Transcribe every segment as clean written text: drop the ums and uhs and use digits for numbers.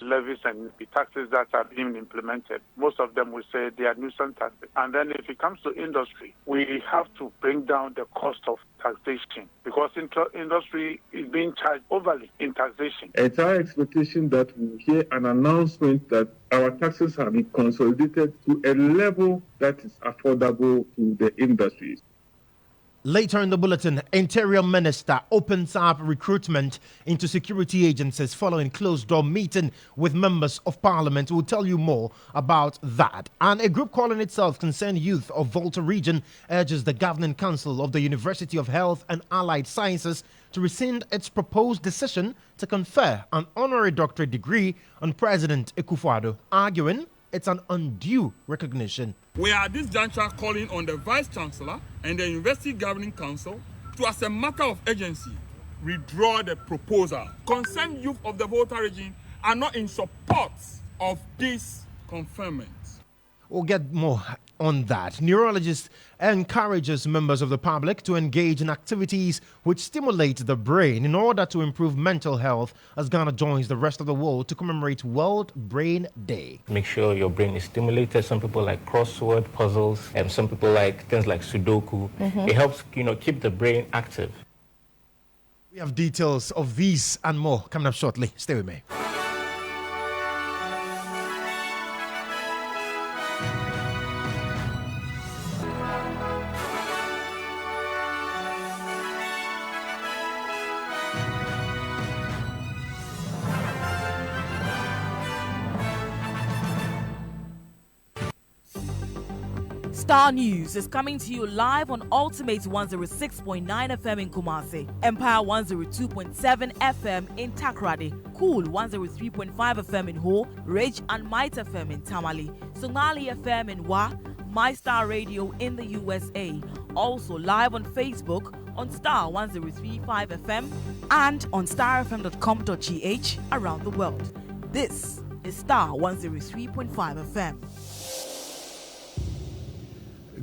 levies and the taxes that are being implemented, most of them will say they are nuisance taxes. And then if it comes to industry, we have to bring down the cost of taxation because industry is being charged overly in taxation. It's our expectation that we hear an announcement that our taxes have been consolidated to a level that is affordable to the industries. Later in the bulletin, Interior Minister opens up recruitment into security agencies following closed-door meeting with members of Parliament. We'll tell you more about that. And a group calling itself Concerned Youth of Volta Region urges the Governing Council of the University of Health and Allied Sciences to rescind its proposed decision to confer an honorary doctorate degree on President Akufo-Addo, arguing it's an undue recognition. We are at this juncture calling on the Vice Chancellor and the University Governing Council to, as a matter of urgency, withdraw the proposal. Concerned youth of the Volta region are not in support of this conferment. We'll get more on that. Neurologist encourages members of the public to engage in activities which stimulate the brain in order to improve mental health as Ghana joins the rest of the world to commemorate World Brain Day. Make sure your brain is stimulated. Some people like crossword puzzles, and some people like things like Sudoku. It helps, keep the brain active. We have details of these and more coming up shortly. Stay with me. Starr News is coming to you live on Ultimate 106.9 FM in Kumasi, Empire 102.7 FM in Takrady, Cool 103.5 FM in Ho, Rage and Might FM in Tamale, Somali FM in Wa, My Star Radio in the USA. Also live on Facebook on Starr 103.5 FM and on starfm.com.gh around the world. This is Starr 103.5 FM.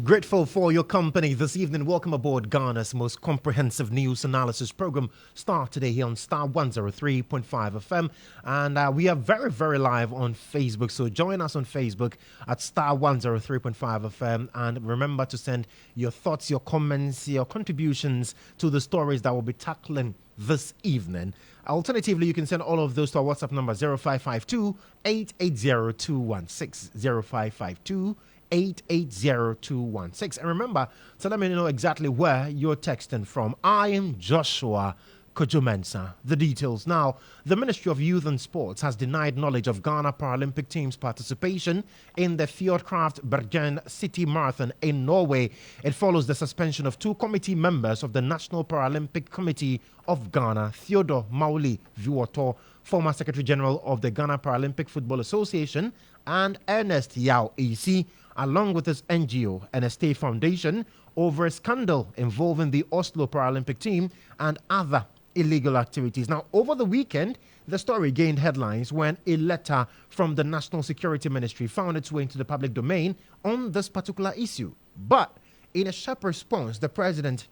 Grateful for your company this evening. Welcome aboard Ghana's most comprehensive news analysis program, Starr, today here on Starr 103.5 FM. And we are very, very live on Facebook. So join us on Facebook at Starr 103.5 FM. And remember to send your thoughts, your comments, your contributions to the stories that we'll be tackling this evening. Alternatively, you can send all of those to our WhatsApp number 0552 880 216 0552 880-216. And remember to let me know exactly where you're texting from. I am Joshua Kodjo Mensah. The details now. The Ministry of Youth and Sports has denied knowledge of Ghana Paralympic team's participation in the Fjordkraft Bergen City Marathon in Norway. It follows the suspension of two committee members of the National Paralympic Committee of Ghana, Theodore Mauli Viwoto, former Secretary General of the Ghana Paralympic Football Association, and Ernest Yao AC, along with his NGO and a state foundation, over a scandal involving the Oslo Paralympic team and other illegal activities. Now, over the weekend, the story gained headlines when a letter from the National Security Ministry found its way into the public domain on this particular issue. But in a sharp response, the president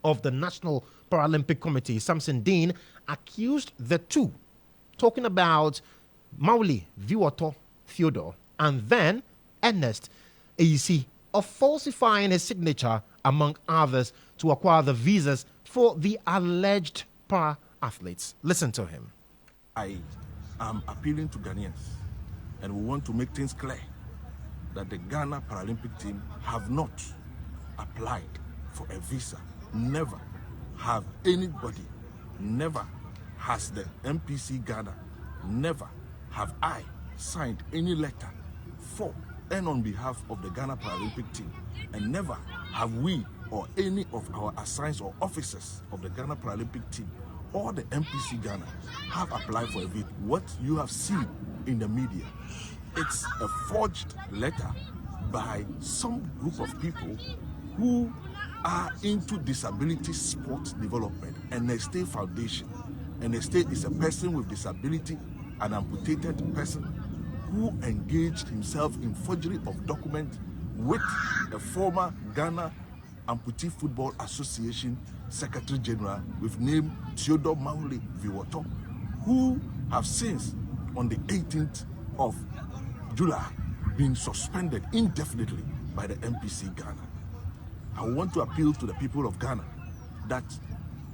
of the National Paralympic Committee, Samson Dean, accused the two, talking about Mauli Viwoto Theodore and then Ernest AC, of falsifying his signature, among others, to acquire the visas for the alleged para-athletes. Listen to him. I am appealing to Ghanaians, and we want to make things clear that the Ghana Paralympic team have not applied for a visa. Never have anybody, never has the MPC Ghana, never have I signed any letter for and on behalf of the Ghana Paralympic team, and never have we or any of our assigns or officers of the Ghana Paralympic team or the MPC Ghana have applied for a visa. What you have seen in the media, it's a forged letter by some group of people who are into disability sports development and the State Foundation. And the state is a person with disability, an amputated person, who engaged himself in forgery of documents with a former Ghana Amputee Football Association Secretary General with name Theodore Mauli Viwoto, who have since, on the 18th of July been suspended indefinitely by the MPC Ghana. I want to appeal to the people of Ghana that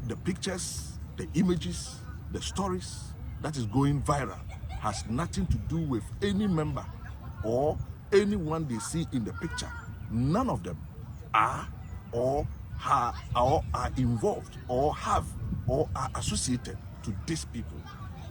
the pictures, the images, the stories that is going viral has nothing to do with any member or anyone they see in the picture. None of them are or are involved or have or are associated to these people.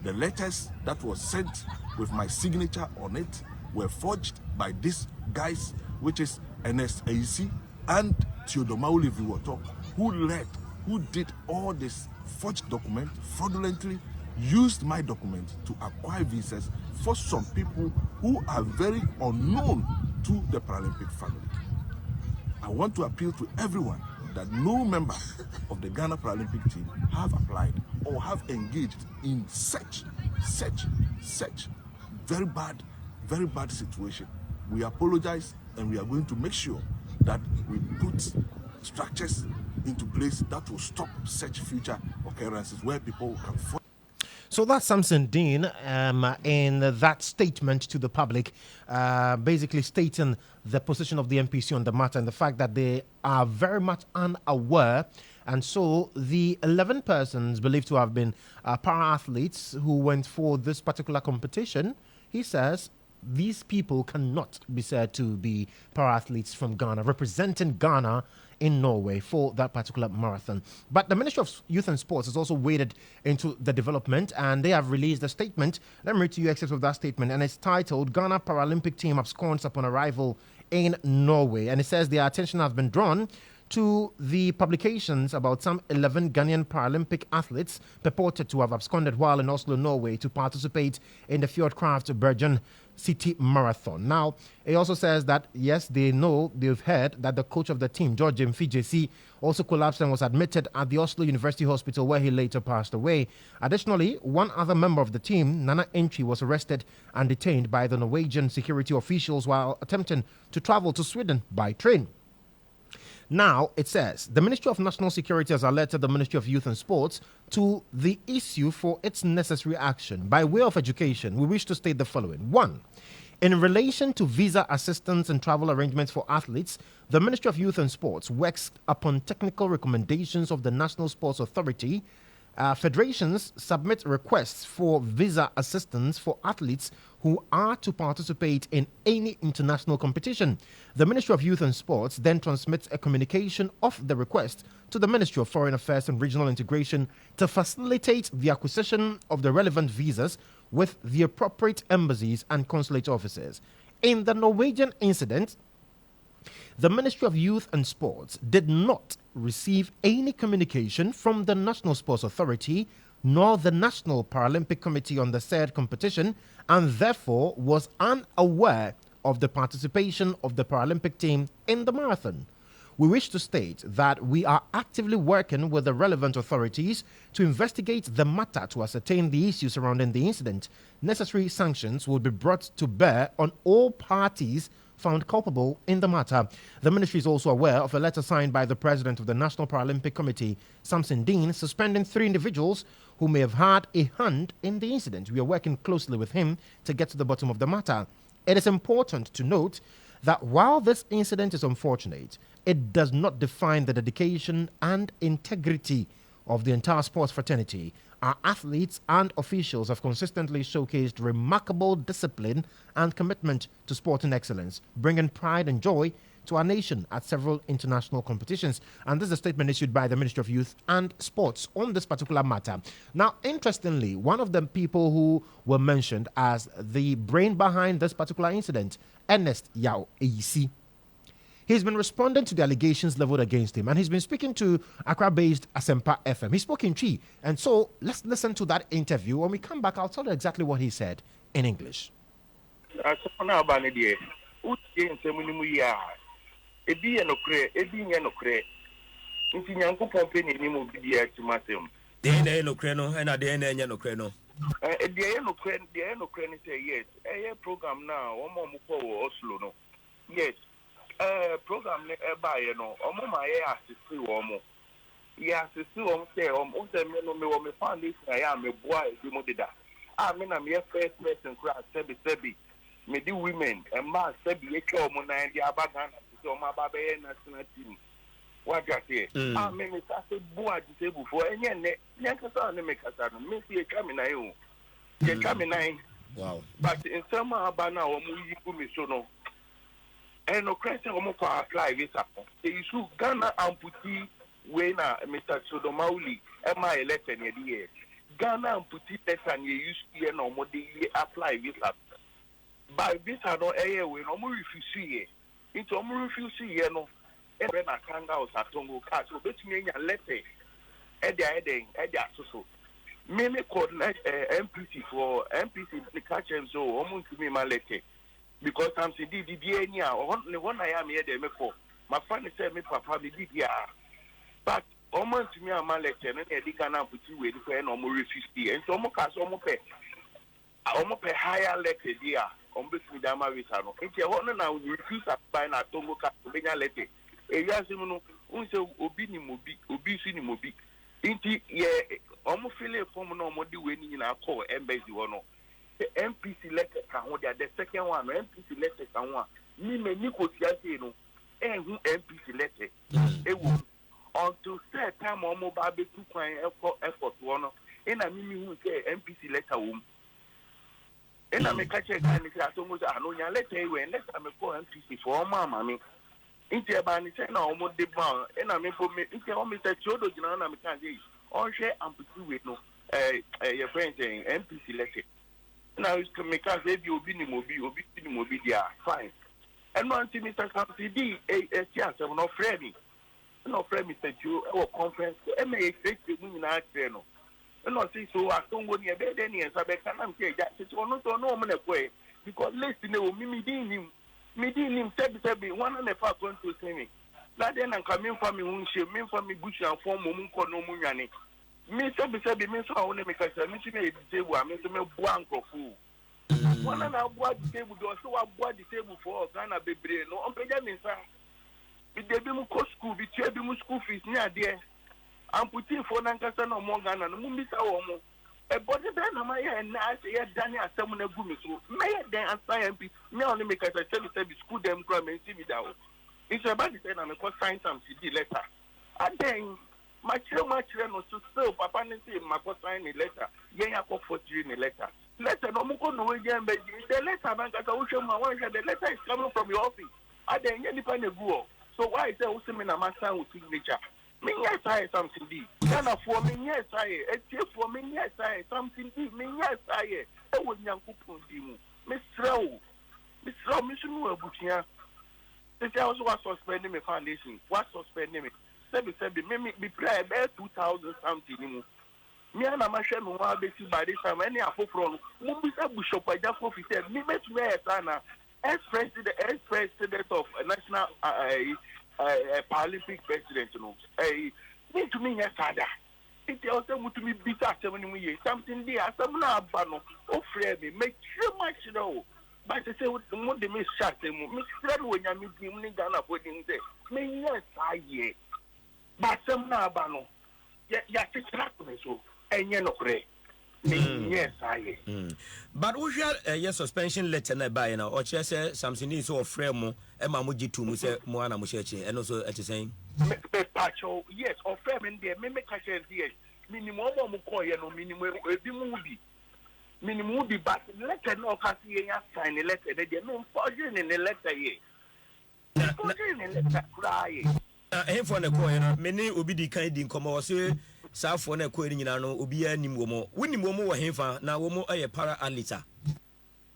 The letters that was sent with my signature on it were forged by these guys, which is NSAC and Theodomauli Viwoto, who did all this forged document fraudulently, used my document to acquire visas for some people who are very unknown to the Paralympic family. I want to appeal to everyone that no member of the Ghana Paralympic team have applied or have engaged in such very bad situation. We apologize, and we are going to make sure that we put structures into place that will stop such future occurrences where people can fall. So that's Samson Dean in that statement to the public, basically stating the position of the MPC on the matter and the fact that they are very much unaware. And so the 11 persons believed to have been para-athletes who went for this particular competition, he says these people cannot be said to be para-athletes from Ghana, representing Ghana in Norway for that particular marathon. But the Ministry of Youth and Sports has also waded into the development, and they have released a statement. Let me read to you excerpts of that statement, and it's titled Ghana Paralympic Team Absconds Upon Arrival in Norway. And it says their attention has been drawn to the publications about some 11 Ghanaian Paralympic athletes purported to have absconded while in Oslo, Norway, to participate in the Fjordkraft Bergen City Marathon. Now, it also says that, yes, they've heard that the coach of the team, George Mfijesi, also collapsed and was admitted at the Oslo University Hospital, where he later passed away. Additionally, one other member of the team, Nana Entry, was arrested and detained by the Norwegian security officials while attempting to travel to Sweden by train. Now, it says, the Ministry of National Security has alerted the Ministry of Youth and Sports to the issue for its necessary action. By way of education, we wish to state the following. 1. In relation to visa assistance and travel arrangements for athletes, the Ministry of Youth and Sports works upon technical recommendations of the National Sports Authority. Federations submit requests for visa assistance for athletes who are to participate in any international competition. The Ministry of Youth and Sports then transmits a communication of the request to the Ministry of Foreign Affairs and Regional Integration to facilitate the acquisition of the relevant visas with the appropriate embassies and consulate offices. In the Norwegian incident, the Ministry of Youth and Sports did not receive any communication from the National Sports Authority nor the National Paralympic Committee on the said competition, and therefore was unaware of the participation of the Paralympic team in the marathon. We wish to state that we are actively working with the relevant authorities to investigate the matter to ascertain the issues surrounding the incident. Necessary sanctions will be brought to bear on all parties found culpable in the matter. The ministry is also aware of a letter signed by the president of the National Paralympic Committee, Samson Dean, suspending 3 individuals who may have had a hand in the incident. We are working closely with him to get to the bottom of the matter. It is important to note that while this incident is unfortunate, it does not define the dedication and integrity of the entire sports fraternity. Our athletes and officials have consistently showcased remarkable discipline and commitment to sporting excellence, bringing pride and joy to our nation at several international competitions. And this is a statement issued by the Ministry of Youth and Sports on this particular matter. Now, interestingly, one of the people who were mentioned as the brain behind this particular incident, Ernest Yao Eisi, he's been responding to the allegations leveled against him, and he's been speaking to Accra-based Asempa FM. He spoke in Twi, and so let's listen to that interview. When we come back, I'll tell you exactly what he said in English. Yes. Program by Omoma assist woman. Yes, it's say me foundation I am a boy, Dimodida. I mean, I'm your first person, class, sebi. Me the women, and ma sebi, ye kill mo na the abagana, so my baby national team. What you say? I mean, it's a boy disabled for any Yankasa, make us out. Me see a coming na you. You coming nine. Wow. But in some abana or movie, so no. And no question almost apply visa. They issue Ghana amputee when Mr. Sodomauli, MI letter near the year. Ghana amputee letter you use here no more the apply visa. By visa no air when no more refuse into more refuse here no. And when I can't go to Tongo Cast, so bet me a letter at the heading at the so. Mimi coordinate MPC for MPC the catch and so almost to me my letter. Because I'm saying the DNA or one I am here they make for my friend said me papa me did ya but almost to me a man lecture and they can put you with the no more 50 and so much as almost pay higher lecture there on between the Marisano and you want now refuse to buy na Tongo Cast letter a yasimono unse obini mobi inti ye almost feel a form no more winning in our call embassy or no. The MPC letter can the second one, MPC letter can one. Me Nico Tiasino, and who MPC letter. It will until third time or mobile be too kind effort one. And I mean, who say MPC letter womb. And I make a check and I told I know your letter when let me call MPC for mamma. Me. Into a ban is almost the bar, and I mean for me, it's almost a chodo, you know, I can't say, or share MPC with no, your friend saying MPC letter. Now it's to make us maybe obini mobi there fine. And one thing Mr. Kamsi a chance of no friend Mr. Joe or conference may take the moon at Treno. And not see so I don't go near bed any and Sabe can say that it's not so normal way because listen to me meeting him said one and a half going to see me. That then I'm coming from me won't she mean for me bush and form Munko no Munyani. Mr. Bisabi, Mr. I want to make a submission at the table. I'm Mr. Blanco fool. One and I bought the table, so I bought the table for Ghana baby. No, I'm paying sir. With the Bimuko school, with your Bimu school fees near there. I'm putting for Nankasa no more Ghana, no Mr. Omo. A body then am I and I say, Daniel, someone a gumi. So may I then answer MP? Me only make a school them come and see me down. It's about the time I'm a sign some CD letter. And then. My children was to still Papa and say, my sign a letter. Yeah, I for you in a letter. Letter no more no again, but the letter, man, that I will show my wife that the letter is coming from your office. I didn't any kind of go. So why is there also mean a master with signature? Me, yes, I something deep. Ghana for me, yes, I a for me, yes, I something deep. Me, yes, I was young coupon demo. Miss Rowe, Miss Rowe, Buchia. This house was suspending my foundation. What suspending me? Me pray about 2,000 something. Me and my share no one basic by this time. Any afro from Mumbisa Bishop, I just officer. Me met me as president of national Paralympic president. You know, me to me yes, father. It also to me bitter 7 years. Something there, some now bano. Oh, friend, me make too much know. But I say what the miss shot them. Miss Fred when you meet him in Ghana for him say, me yes, I yeah. But some now bano. Yeah, it's me so. And you know, yes, I am. But we shall yes suspension letter na buy now. Or say something is so frame Emma Muji to Muse Moana Mushechi and also at the same. Yes, or frame in there, make a share yes. Minimum Mukoya no minimum movie. Minimum but letter no Cassia sign a letter. They no forging in the letter ye. Forging in the letter crying. For the coin, many will be the kind in Commosi. South for a coin in ano, Ubia Nimomo. Winnie Momo were him now, Womo a para alita.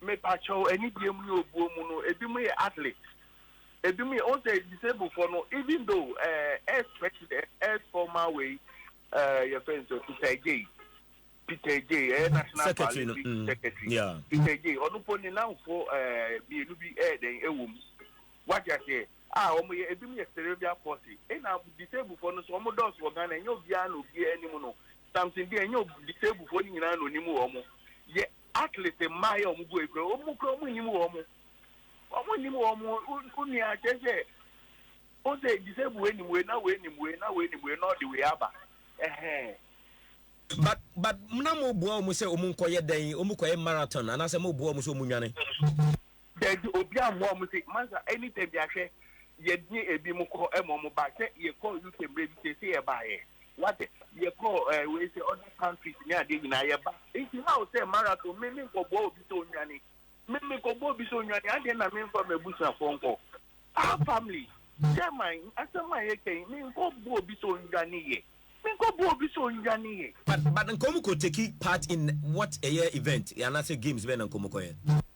Me pacho, any DMU woman, a dumy athlete. A dumy also disabled for no, even though as president, as former way, your friends of Peter J, National Secretary. Yeah. Peter J, or no pony now for the Ruby Air, a woman. What you say? We a cerebral palsy. And I'm disabled for no some dogs for Ghana and you'll be anymore. Something there and you'll disabled for you know any more. Yet, athlete a my own go, Muko, only I just say, oh, say disabled anyway, now anyway, not the way, Abba. But Namo Boa Muse Omunkoye Day, Omukoye Marathon, and as a Mobo Musumunyan. There's Obiam Mose, Masa, anytime you say, Yedni Ebimuko Emomo Bate, you call you can maybe say about it. What you call we say other countries near the Nayaba. If you now say marathon, maybe for Bob Bisonyani, maybe for Bob Bisonyani, I didn't mean from a Busa phone call. Our family, German, after my came, mean for Bob Bisonyani. But Nkomuko take part in what a year event? And I say games when Nkomuko.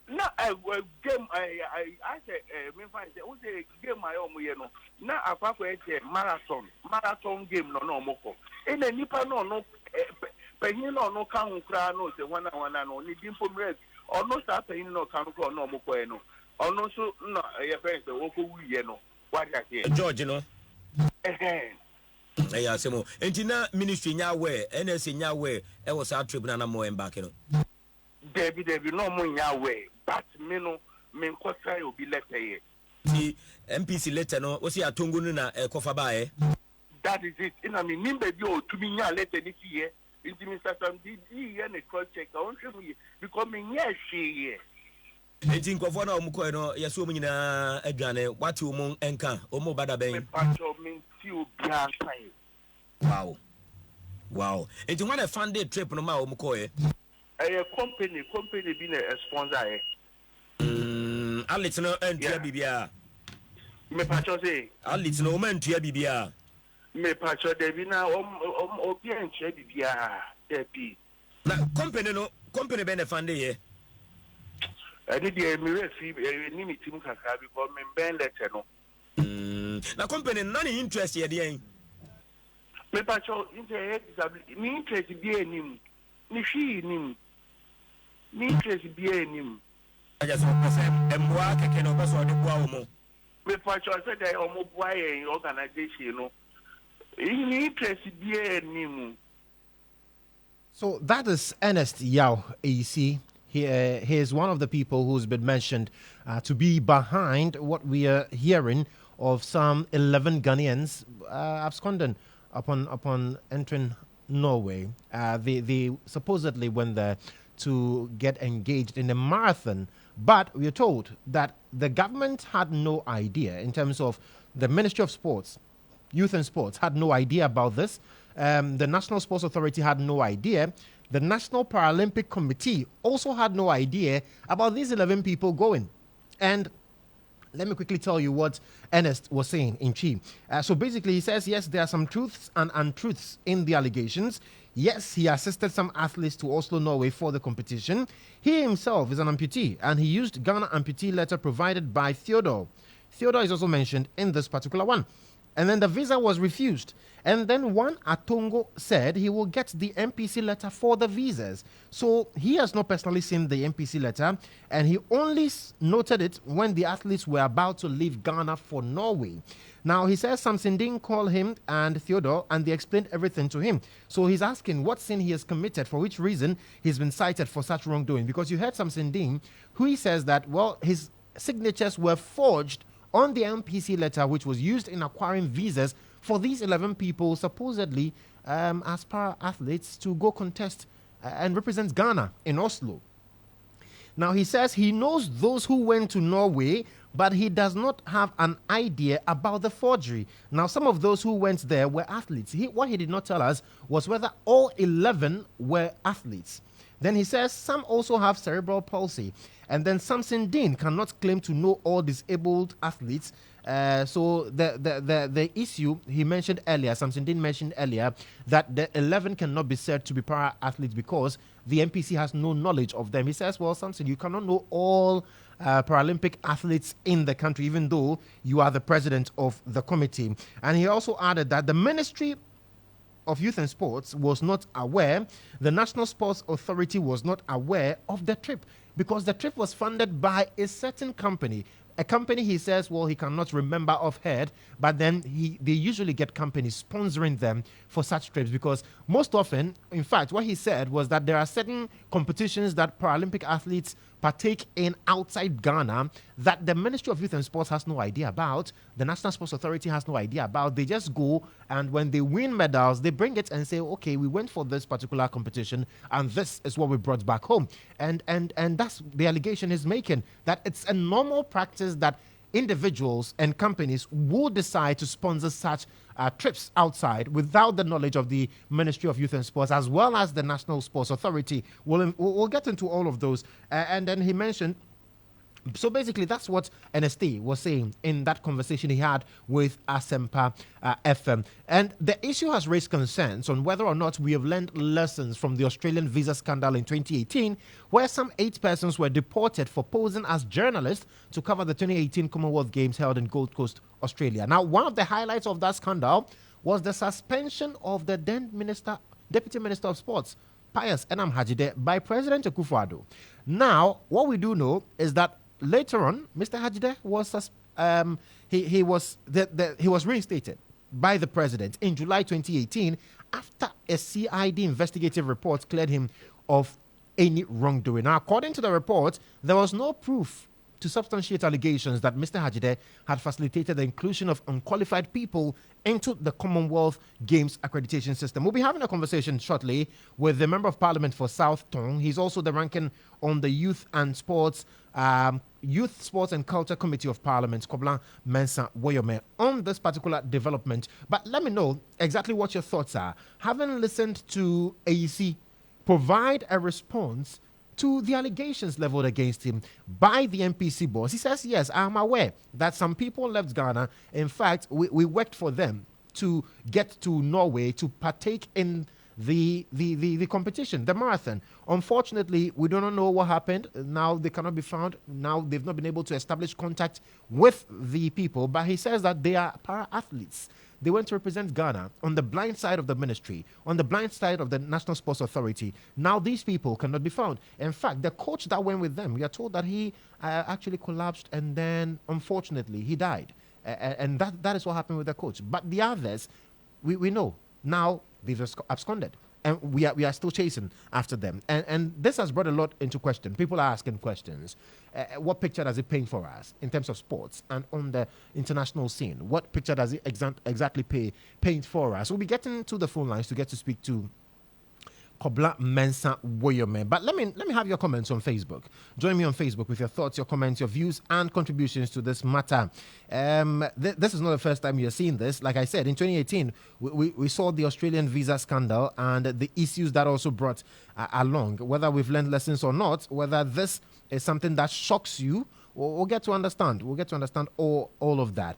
No, game. I say, me find say, game my own. You know, now I marathon game. No moko. In a nipa no. Penny no count no say one no. Ni dimpo red or no start penny no count no moko no. Or no so no. Your friends the woko we no. What I say, George, you know. Yeah, Samo. And now ministry nyawe, NSC nyawe, I was our tribunal na more embark, you know. Debbie, no more nyawe, but me no, me kwasa will be letter here. The MPC letter no, what's your tungunu na kofabae? That is it. And I mean, baby, you to me letter this year. Into Mr. Sam did here and a cross check. I want to be becoming yes, she. Ejin kofona omuko no yeso munyina adwane wati omo enka omo bada ben wow ejin when a fun day trip no ma omuko e company being a sponsor Alex no entua bibia me pacho say Alex no man entua bibia me pacho de bi na obi entua bibia debi na company be na fun day e I need the referee ni team kakra because me ben letter no. Na company none interest here dey. Me pacho me interest bi enim. Ni hwi nim. Me interest bi enim. Aja so person emwa keke no person de bua omo. Me pacho say dey omo bua yen organization no. Ni interest bi enim. So that is Ernest Yao AEC. He is one of the people who's been mentioned to be behind what we are hearing of some 11 Ghanaians absconding upon entering Norway. They supposedly went there to get engaged in a marathon, but we are told that the government had no idea in terms of the Ministry of Sports, Youth and Sports had no idea about this. The National Sports Authority had no idea. The National Paralympic Committee also had no idea about these 11 people going. And let me quickly tell you what Ernest was saying in Chi. So basically, he says, yes, there are some truths and untruths in the allegations. Yes, he assisted some athletes to Oslo, Norway for the competition. He himself is an amputee, and he used Ghana amputee letter provided by Theodore. Theodore is also mentioned in this particular one. And then the visa was refused. And then one Atongo said he will get the MPC letter for the visas. So he has not personally seen the MPC letter, and he only noted it when the athletes were about to leave Ghana for Norway. Now, he says Samson Dean called him and Theodore, and they explained everything to him. So he's asking what sin he has committed, for which reason he's been cited for such wrongdoing. Because you heard Samson Dean, who he says that, well, his signatures were forged on the MPC letter, which was used in acquiring visas for these 11 people, supposedly as para-athletes, to go contest and represent Ghana in Oslo. Now, he says he knows those who went to Norway, but he does not have an idea about the forgery. Now, some of those who went there were athletes. What he did not tell us was whether all 11 were athletes. Then he says some also have cerebral palsy. And then Samson Dean cannot claim to know all disabled athletes. So the issue he mentioned earlier, Samson Dean mentioned earlier, that the 11 cannot be said to be para-athletes because the MPC has no knowledge of them. He says, well, Samson, you cannot know all Paralympic athletes in the country, even though you are the president of the committee. And he also added that the Ministry of Youth and Sports was not aware, the National Sports Authority was not aware of the trip, because the trip was funded by a certain company. A company he says, well, he cannot remember offhand, but then they usually get companies sponsoring them for such trips, because most often, in fact, what he said was that there are certain competitions that Paralympic athletes partake in outside Ghana that the Ministry of Youth and Sports has no idea about, the National Sports Authority has no idea about. They just go, and when they win medals, they bring it and say, okay, we went for this particular competition and this is what we brought back home. And that's the allegation he's making, that it's a normal practice that individuals and companies will decide to sponsor such trips outside without the knowledge of the Ministry of Youth and Sports as well as the National Sports Authority. We'll get into all of those. And then he mentioned, so basically that's what NST was saying in that conversation he had with Asempa FM. And the issue has raised concerns on whether or not we have learned lessons from the Australian visa scandal in 2018, where some 8 persons were deported for posing as journalists to cover the 2018 Commonwealth Games held in Gold Coast, Australia. Now, one of the highlights of that scandal was the suspension of the then Deputy Minister of Sports, Pius Enam Hajide, by President Akufo-Addo. Now, what we do know is that later on, Mr. Hajide was he was reinstated by the president in July 2018 after a CID investigative report cleared him of any wrongdoing. Now, according to the report, there was no proof to substantiate allegations that Mr. Hajide had facilitated the inclusion of unqualified people into the Commonwealth Games accreditation system. We'll be having a conversation shortly with the Member of Parliament for South Tong. He's also the ranking on the Youth Sports and Culture Committee of Parliament, Kobla Mensah Woyome, on this particular development. But let me know exactly what your thoughts are. Having listened to AEC provide a response to the allegations leveled against him by the MPC boss. He says, yes, I'm aware that some people left Ghana. In fact, we worked for them to get to Norway to partake in the competition, the marathon. Unfortunately, we do not know what happened. Now they cannot be found. Now they've not been able to establish contact with the people. But he says that they are para-athletes. They went to represent Ghana on the blind side of the ministry, on the blind side of the National Sports Authority. Now these people cannot be found. In fact, the coach that went with them, we are told that he actually collapsed and then, unfortunately, he died. And that is what happened with the coach. But the others, we know. Now they've absconded. And we are still chasing after them. And this has brought a lot into question. People are asking questions. What picture does it paint for us in terms of sports and on the international scene? What picture does it exactly paint for us? We'll be getting to the phone lines to get to speak to Kobla Mensah Woyome. But let me have your comments on Facebook. Join me on Facebook with your thoughts, your comments, your views, and contributions to this matter. This is not the first time you're seeing this. Like I said, in 2018, we saw the Australian visa scandal and the issues that also brought along. Whether we've learned lessons or not, whether this is something that shocks you, we'll get to understand. We'll get to understand all of that.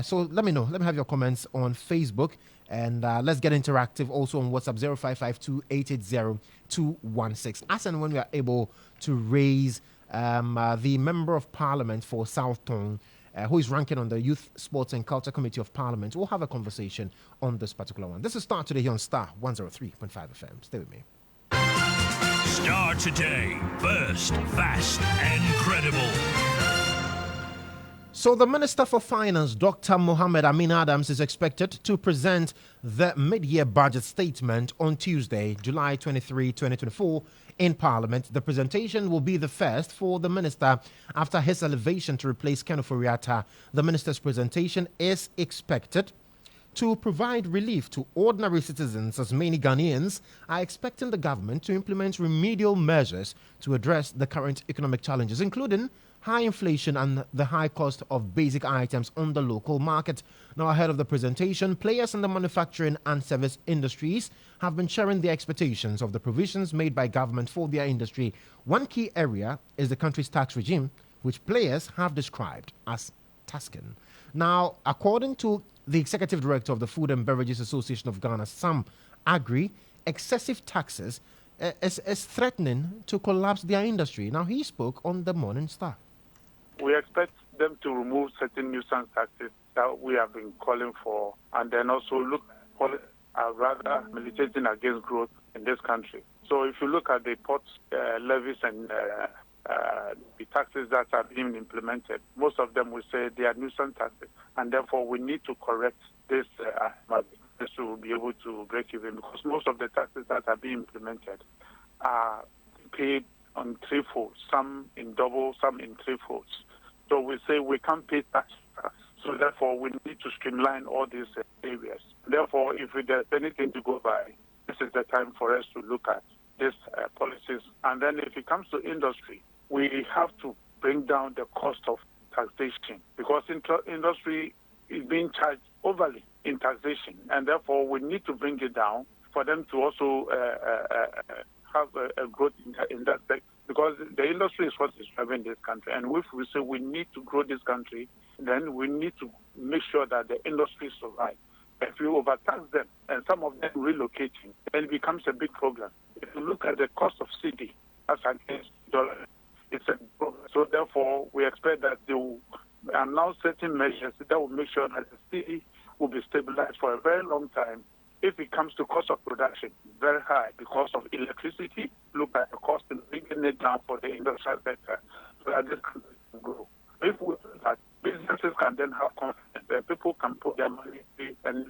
So let me know. Let me have your comments on Facebook. And let's get interactive also on WhatsApp 0552-880-216. As and when we are able to raise the Member of Parliament for South Tong, who is ranking on the Youth, Sports and Culture Committee of Parliament, we'll have a conversation on this particular one. This is Starr today here on Starr 103.5 FM. Stay with me. Starr today. First, fast, and credible. So the Minister for Finance, Dr. Mohammed Amin Adams, is expected to present the mid-year budget statement on Tuesday, July 23, 2024, in Parliament. The presentation will be the first for the minister after his elevation to replace Ken Ofori-Atta. The minister's presentation is expected to provide relief to ordinary citizens, as many Ghanaians are expecting the government to implement remedial measures to address the current economic challenges, including high inflation and the high cost of basic items on the local market. Now, ahead of the presentation, players in the manufacturing and service industries have been sharing their expectations of the provisions made by government for their industry. One key area is the country's tax regime, which players have described as tasking. Now, according to the Executive Director of the Food and Beverages Association of Ghana, Sam Agri, excessive taxes is threatening to collapse their industry. Now, he spoke on the Morning Star. We expect them to remove certain nuisance taxes that we have been calling for, and then also look rather militating against growth in this country. So if you look at the port levies and the taxes that are being implemented, most of them will say they are nuisance taxes, and therefore we need to correct this to be able to break even, because most of the taxes that are being implemented are paid on threefold, some in double, some in threefolds. So we say we can't pay tax. So therefore, we need to streamline all these areas. Therefore, if there's anything to go by, this is the time for us to look at these policies. And then if it comes to industry, we have to bring down the cost of taxation because industry is being charged overly in taxation. And therefore, we need to bring it down for them to also have a growth in that sector, because the industry is what is driving this country. And if we say we need to grow this country, then we need to make sure that the industry survives. If you overtax them and some of them relocating, then it becomes a big problem. If you look at the cost of CD as against dollar, it's a problem. So therefore, we expect that they will announce certain measures that will make sure that the CD will be stabilized for a very long time. If it comes to cost of production, very high because of electricity, look at the cost and bringing it down for the industrial sector so that this can grow. If we do that, businesses can then have confidence that people can put their money in and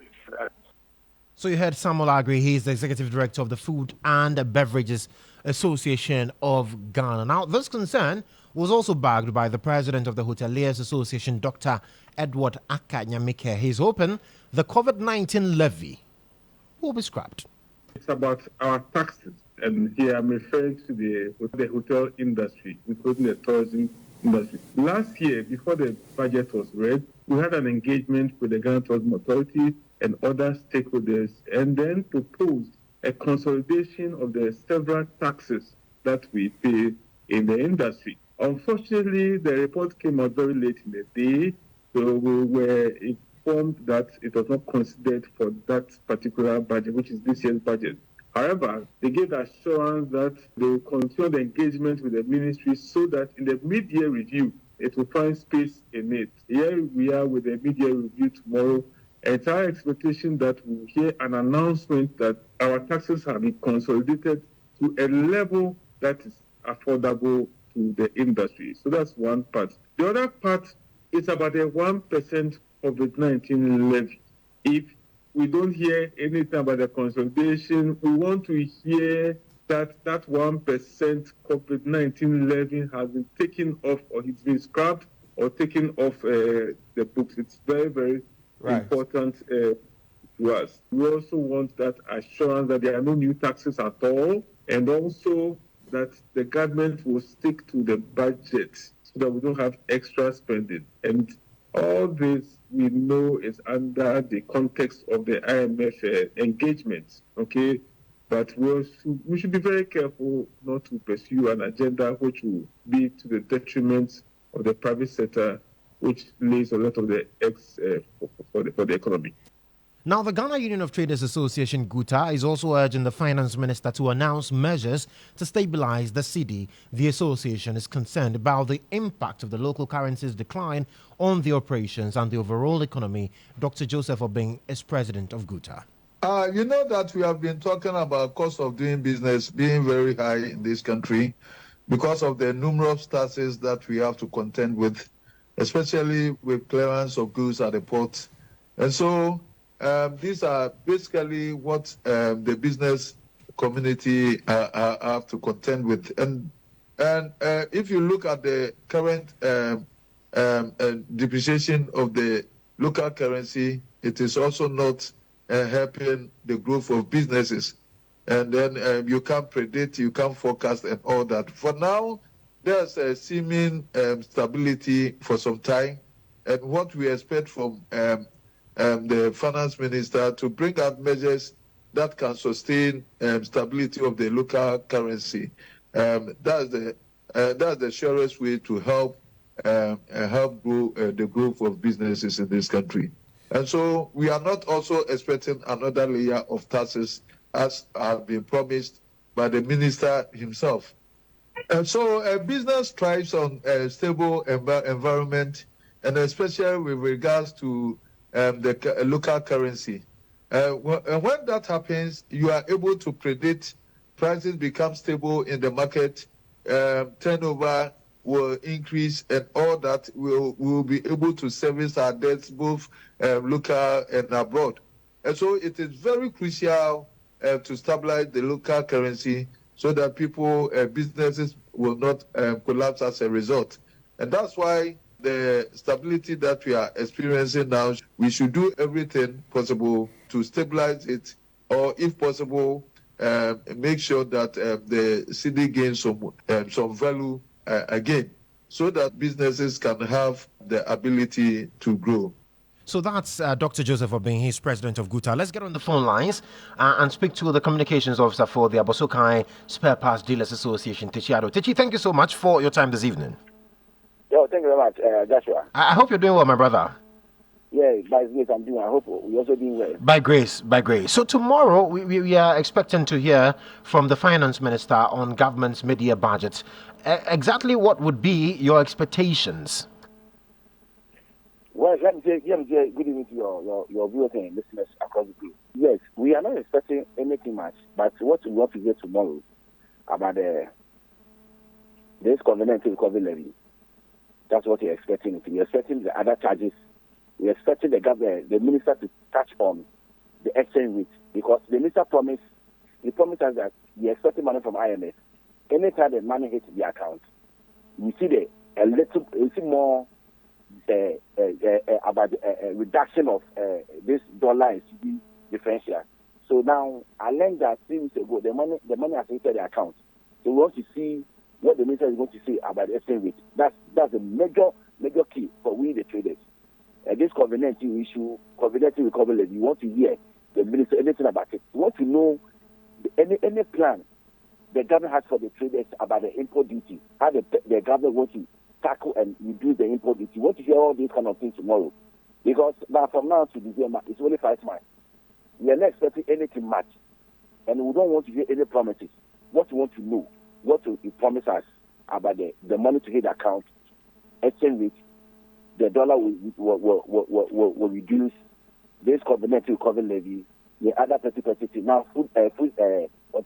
So you heard Samuel Agri, he's the Executive Director of the Food and Beverages Association of Ghana. Now, this concern was also backed by the President of the Hoteliers Association, Dr. Edward Akanyamike. He's hoping the COVID-19 levy will be scrapped. It's about our taxes, and here I'm referring to the hotel industry, including the tourism industry. Last year, before the budget was read, we had an engagement with the Ghana Tourism Authority and other stakeholders, and then proposed a consolidation of the several taxes that we pay in the industry. Unfortunately, the report came out very late in the day, so we were informed that it was not considered for that particular budget, which is this year's budget. However, they gave assurance that they will continue the engagement with the ministry so that in the mid-year review, it will find space in it. Here we are with the mid-year review tomorrow. It's our expectation that we'll hear an announcement that our taxes have been consolidated to a level that is affordable to the industry. So that's one part. The other part is about a 1% COVID-19 levy. If we don't hear anything about the consolidation, we want to hear that 1% COVID-19 levy has been taken off, or it's been scrapped or taken off the books. It's very, very important to us. We also want that assurance that there are no new taxes at all, and also that the government will stick to the budget so that we don't have extra spending. And all this we know is under the context of the IMF engagement, okay? But we should be very careful not to pursue an agenda which will be to the detriment of the private sector, which lays a lot of the eggs for the economy. Now, the Ghana Union of Traders Association, GUTA, is also urging the finance minister to announce measures to stabilize the cedi. The association is concerned about the impact of the local currency's decline on the operations and the overall economy. Dr. Joseph Obeng is president of GUTA. You know that we have been talking about cost of doing business being very high in this country because of the numerous taxes that we have to contend with, especially with clearance of goods at the port. And so these are basically what the business community have to contend with. And if you look at the current depreciation of the local currency, it is also not helping the growth of businesses. And then you can't predict, you can't forecast and all that. For now, there's a seeming stability for some time. And what we expect from the finance minister to bring out measures that can sustain stability of the local currency. That's the surest way to help grow the growth of businesses in this country. And so we are not also expecting another layer of taxes as has been promised by the minister himself. And so business thrives on a stable environment, and especially with regards to the local currency. When that happens, you are able to predict prices become stable in the market, turnover will increase, and all that will be able to service our debts, both local and abroad. And so it is very crucial to stabilize the local currency so that people, businesses will not collapse as a result. And that's why the stability that we are experiencing now, we should do everything possible to stabilize it, or if possible, make sure that the city gains some value again, so that businesses can have the ability to grow. So that's Dr. Joseph Obeng, he's president of GUTA. Let's get on the phone lines and speak to the communications officer for the Abosokai Spare Parts Dealers Association, Tichiado. Tichi, thank you so much for your time this evening. Yo, thank you very much, Joshua. I hope you're doing well, my brother. Yeah, by grace I'm doing. I hope we're also doing well. By grace. So tomorrow we are expecting to hear from the finance minister on government's mid-year budget. Exactly what would be your expectations? Well, let me say good evening to your viewers and listeners across the group. Yes, we are not expecting anything much, but what we want to hear tomorrow about this covenant recovery levy. That's what we're expecting. We're expecting the other charges. We're expecting the minister to touch on the exchange rate, because the minister promised us that we're expecting money from IMF. Anytime the money hits the account, we see a little more about a reduction of this dollar and CD differential. So now I learned that 3 weeks ago the money has hit the account. So we want to see what the minister is going to say about the exchange rate. That's a major key for we the traders. This COVID-19 issue, COVID-19 recovery levy, you want to hear the minister anything about it. You want to know any plan the government has for the traders about the import duty, how the government wants to tackle and reduce the import duty. You want to hear all these kind of things tomorrow. Because now from now to December, it's only 5 months. We are not expecting anything much. And we don't want to hear any promises. What we want to know, what will promise us about the money to hit the account, exchange rate, the dollar will reduce, this COVID-19 recovery levy, the other 30%. Now, we're talking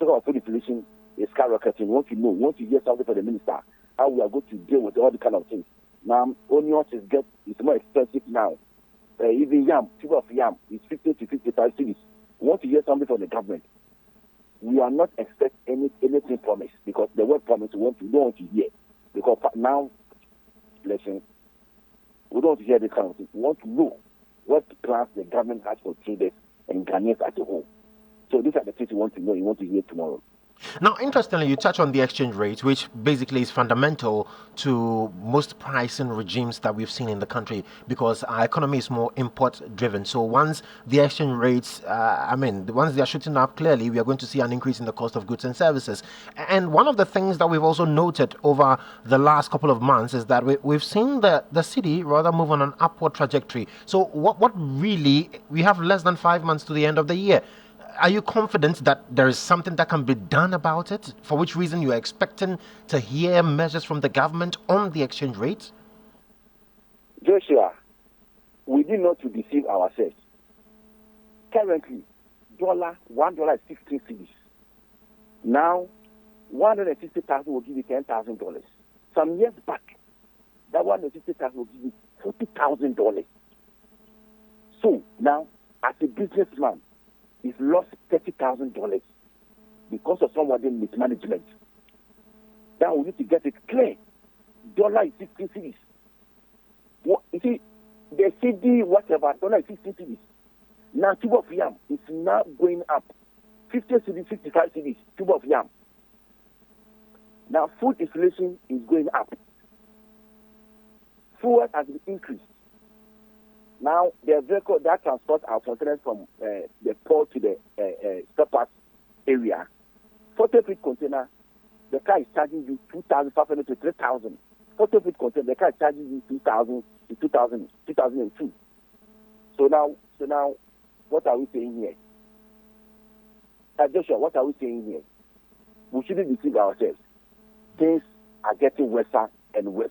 about food inflation is skyrocketing. We want to know, we want to hear something from the minister, how we are going to deal with all the kind of things. Now, onions is more expensive now. Even yam, tube of yam is 50 to 55 cities. We want to hear something from the government. We are not expecting anything promised, because the word promise we don't want to hear. Because now, listen, we don't want to hear this kind of thing. We want to know what plans the government has for traders and Ghanaians as a whole. So these are the things we want to know, you want to hear tomorrow. Now, interestingly, you touch on the exchange rate, which basically is fundamental to most pricing regimes that we've seen in the country, because our economy is more import-driven. So once the exchange rates, once they are shooting up, clearly we are going to see an increase in the cost of goods and services. And one of the things that we've also noted over the last couple of months is that we've seen the city rather move on an upward trajectory. So what really, we have less than 5 months to the end of the year. Are you confident that there is something that can be done about it? For which reason you are expecting to hear measures from the government on the exchange rate? Joshua, we need not to deceive ourselves. Currently, $1 is 16 cedis. Now, 160,000 will give you $10,000. Some years back, that 160,000 will give you $40,000. So now, as a businessman, he's lost $30,000 because of somebody mismanagement. Now we need to get it clear. Dollar is 16 cedis. You see, the CD, whatever, dollar is 16 cedis. Now, tube of yam is now going up. 50 cedis, 55 cedis, tube of yam. Now, food inflation is going up. Fuel has been increased. Now, the vehicle that transports our containers from the port to the Starr area, 40-feet container, the car is charging you 2,500 to 3,000. 40-feet container, the car is charging you 2,000 to 2002. So now, what are we saying here? Joshua, what are we saying here? We shouldn't deceive ourselves. Things are getting worse and worse.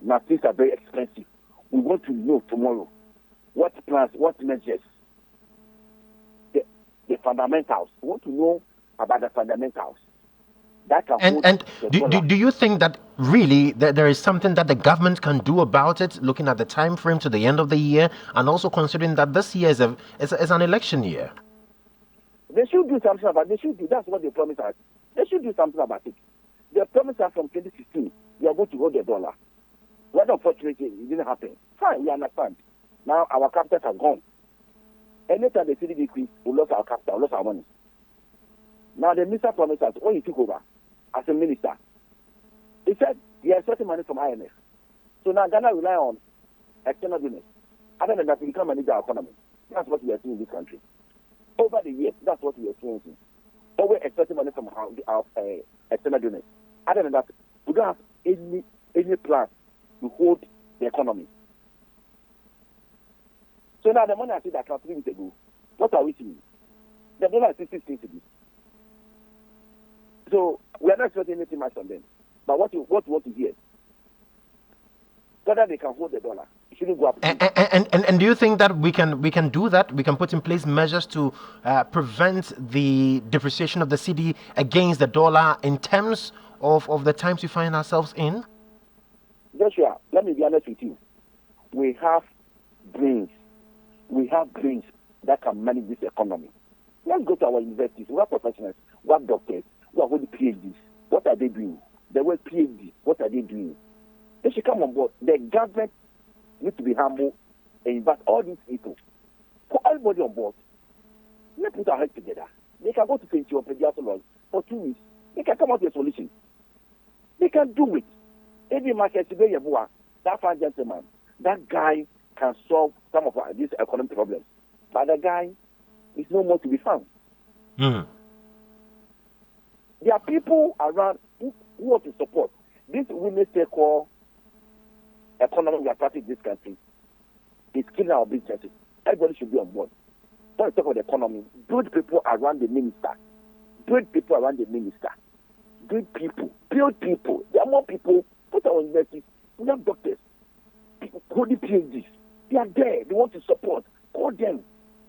Now, things are very expensive. We want to know tomorrow what plans, what measures, the fundamentals. We want to know about the fundamentals. That can do you think that really there is something that the government can do about it, looking at the time frame to the end of the year, and also considering that this year is an election year? They should do something about it. They should do. That's what they promised us. They should do something about it. The promise are from 2016. We are going to hold the dollar. Well, unfortunately, it didn't happen. Fine, we understand. Now our capitals are gone. Anytime the city decrease, we lost our capital, we lost our money. Now the minister promised us when he took over as a minister, he said he has certain money from IMF. So now Ghana rely on external business. Other than that, we can manage our economy. That's what we are seeing in this country. Over the years, that's what we are experiencing. Always expecting money from our external business. Other than that, we don't have any plan to hold the economy. So now the money I see that account 3 weeks ago, what are we seeing? The dollar is 16 to be. So we are not expecting anything much from them. But what you want to hear, whether they can hold the dollar, it shouldn't go up. And do you think that we can do that? We can put in place measures to prevent the depreciation of the cedi against the dollar in terms of the times we find ourselves in? Joshua, let me be honest with you. We have brains. We have brains that can manage this economy. Let's go to our universities. We have professionals. We have doctors. We have holding PhDs. What are they doing? The word PhD, what are they doing? They should come on board. The government needs to be humble and invite all these people. Put everybody on board. Let's put our heads together. They can go to St. John Pediatric for 2 weeks. They can come up with a solution. They can do it. Every market today, that fine gentleman, that guy can solve some of these economic problems. But the guy is no more to be found. Mm. There are people around who want to support this women's take-all economy we are practicing in this country. It's killing our businesses. Everybody should be on board. When we talk about the economy, build people around the minister. Build people around the minister. Build people. Build people. There are more people. Put our universities. We have doctors. People holding PhDs. They are there. They want to support. Call them.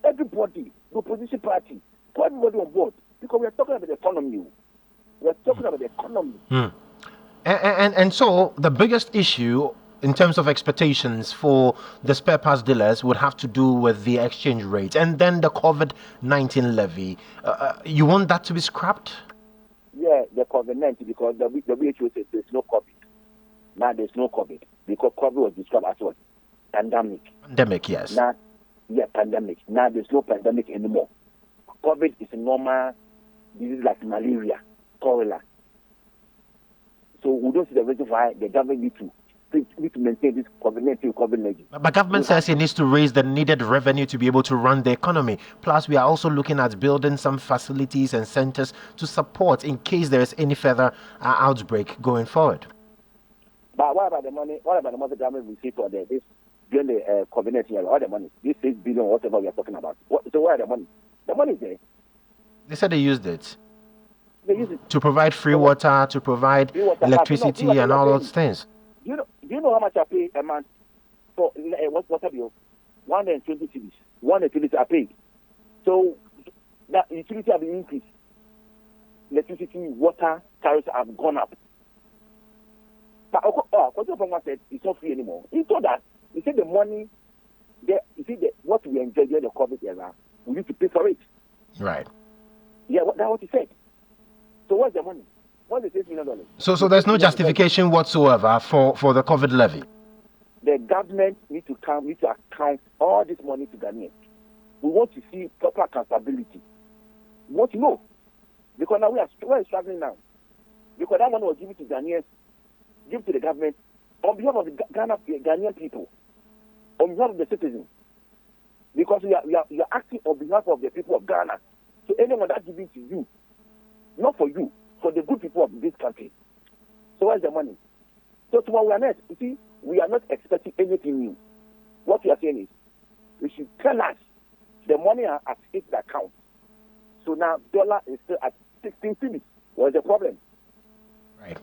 Everybody. The opposition party. Call everybody on board. Because we are talking about the economy. We are talking about the economy. Mm. And so the biggest issue in terms of expectations for the spare parts dealers would have to do with the exchange rate and then the COVID-19 levy. You want that to be scrapped? Yeah, the COVID-19, because the WHO says there's no COVID. Now there's no COVID, because COVID was described as what? Pandemic. Pandemic, yes. Now, pandemic. Now there's no pandemic anymore. COVID is a normal disease like malaria, cholera. So we don't see the reason why the government need to maintain this COVID-19. But government says it needs to raise the needed revenue to be able to run the economy. Plus, we are also looking at building some facilities and centers to support in case there is any further outbreak going forward. But what about the money? What about the money the government received for this during the COVID-19? All the money, this 6 billion, whatever we are talking about. So where are the money? The money is there. They said they used it. They used it to provide free water, to provide electricity, and all those things. Do you know how much I pay a month for water bill? 120 cedis. 120 I paid. So that utility have been increased. Electricity, water tariffs have gone up. But Kodjo said it's not free anymore. He told that. He said the money, what we enjoy during the COVID era, we need to pay for it. Right. Yeah, that's what he said. So what's the money? What's the $6 million? So there's no justification whatsoever for the COVID levy? The government need to account all this money to Ghanaians. We want to see proper accountability. We want to know. Because now we are struggling now. Because that money was given to Ghanaians, given to the government, on behalf of the Ghanaian people, on behalf of the citizens. Because we are acting on behalf of the people of Ghana. So anyone that's giving to you, not for you, for the good people of this country. So where's the money? So to our awareness, you see, we are not expecting anything new. What we are saying is, we should tell us the money has hit the account. So now dollar is still at 16 cedis. What's the problem? Right.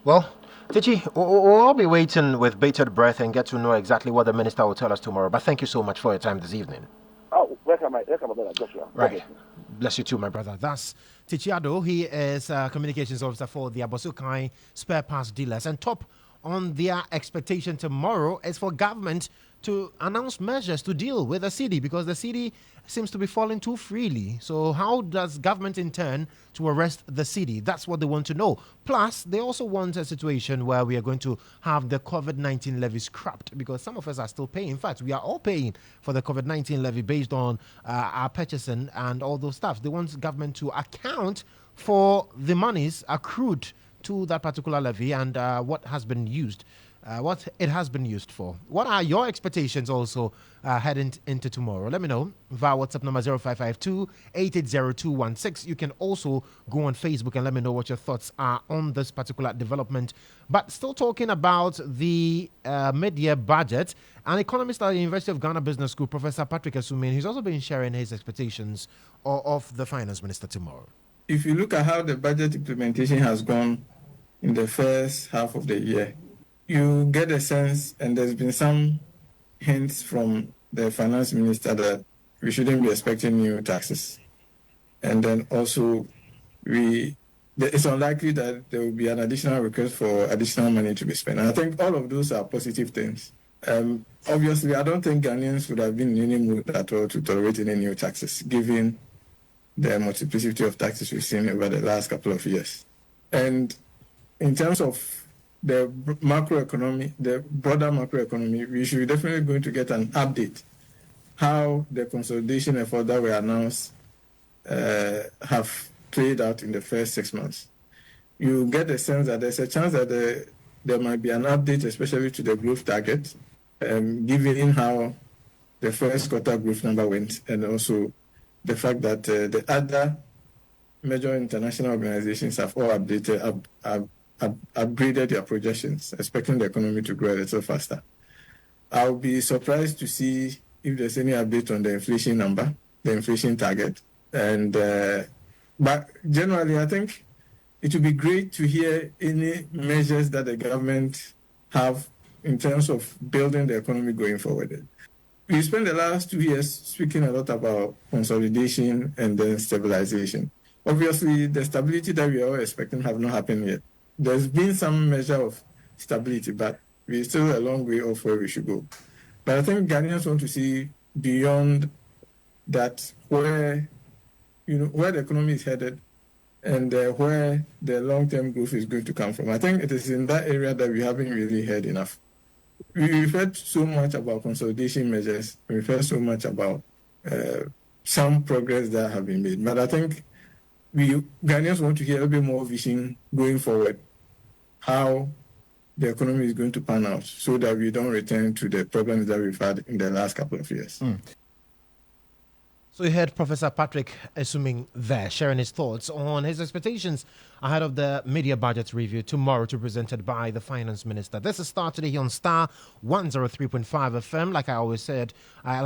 Well, Tichi, we'll all be waiting with bated breath and get to know exactly what the minister will tell us tomorrow. But thank you so much for your time this evening. Oh, welcome, brother Joshua. Right. Bless you too, my brother. That's Tichiado. He is communications officer for the Abosukai spare parts dealers. And top on their expectation tomorrow is for government to announce measures to deal with the cedi, because the cedi seems to be falling too freely. So how does government intend to arrest the cedi? That's what they want to know. Plus, they also want a situation where we are going to have the COVID-19 levy scrapped, because some of us are still paying. In fact, we are all paying for the COVID-19 levy based on our purchasing and all those stuff. They want government to account for the monies accrued to that particular levy and what has been used. What it has been used for. What are your expectations also heading into tomorrow? Let me know via WhatsApp number 0552-880216. You can also go on Facebook and let me know what your thoughts are on this particular development. But still talking about the mid-year budget, an economist at the University of Ghana Business School, Professor Patrick Asumin, he's also been sharing his expectations of the finance minister tomorrow. If you look at how the budget implementation has gone in the first half of the year, you get a sense, and there's been some hints from the finance minister that we shouldn't be expecting new taxes. And then also, it's unlikely that there will be an additional request for additional money to be spent. And I think all of those are positive things. Obviously, I don't think Ghanaians would have been in any mood at all to tolerate any new taxes, given the multiplicity of taxes we've seen over the last couple of years. And in terms of the macroeconomy, the broader macroeconomy, we should definitely going to get an update how the consolidation effort that were announced have played out in the first 6 months. You get the sense that there's a chance that there might be an update, especially to the growth target, given how the first quarter growth number went, and also the fact that the other major international organizations have all upgraded their projections, expecting the economy to grow a little faster. I'll be surprised to see if there's any update on the inflation number, the inflation target. And but generally, I think it would be great to hear any measures that the government have in terms of building the economy going forward. We spent the last 2 years speaking a lot about consolidation and then stabilization. Obviously, the stability that we are all expecting have not happened yet. There's been some measure of stability, but we're still a long way off where we should go. But I think Ghanaians want to see beyond that where the economy is headed and where the long-term growth is going to come from. I think it is in that area that we haven't really heard enough. We've heard so much about consolidation measures. We've heard so much about some progress that have been made. But I think Ghanaians want to hear a bit more vision going forward, how the economy is going to pan out, so that we don't return to the problems that we've had in the last couple of years. So you heard Professor Patrick Asumin there, sharing his thoughts on his expectations ahead of the media budget review tomorrow, to be presented by the finance minister. This is Starr today here on Starr 103.5 FM. Like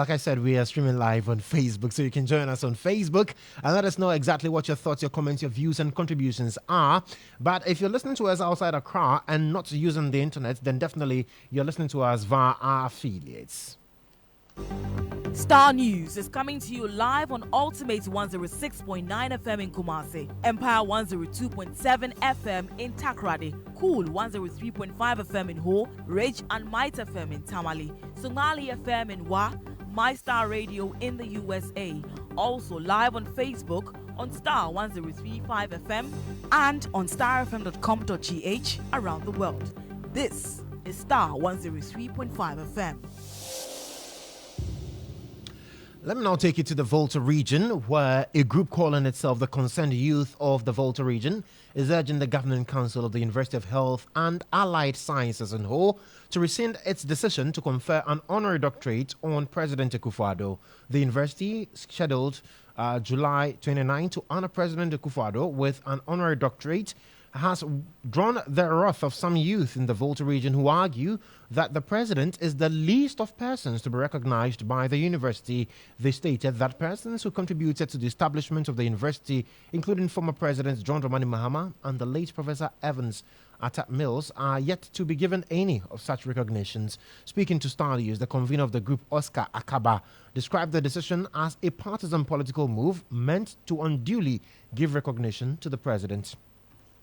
I said, we are streaming live on Facebook, so you can join us on Facebook and let us know exactly what your thoughts, your comments, your views and contributions are. But if you're listening to us outside Accra and not using the internet, then definitely you're listening to us via our affiliates. Starr News is coming to you live on Ultimate 106.9 FM in Kumasi, Empire 102.7 FM in Takrady, Cool 103.5 FM in Ho, Rage and Might FM in Tamale, Somali FM in Wa, My Star Radio in the USA. Also live on Facebook on Starr 103.5 FM and on starfm.com.gh around the world. This is Starr 103.5 FM. Let me now take you to the Volta region, where a group calling itself the Concerned Youth of the Volta region is urging the Governing Council of the University of Health and Allied Sciences in Ho to rescind its decision to confer an honorary doctorate on President Akufo-Addo. The university scheduled July 29 to honor President Akufo-Addo with an honorary doctorate has drawn the wrath of some youth in the Volta region who argue that the president is the least of persons to be recognized by the university. They stated that persons who contributed to the establishment of the university, including former presidents John Dramani Mahama and the late Professor Evans Atta Mills, are yet to be given any of such recognitions. Speaking to Starr News, the convener of the group, Oscar Akaba, described the decision as a partisan political move meant to unduly give recognition to the president.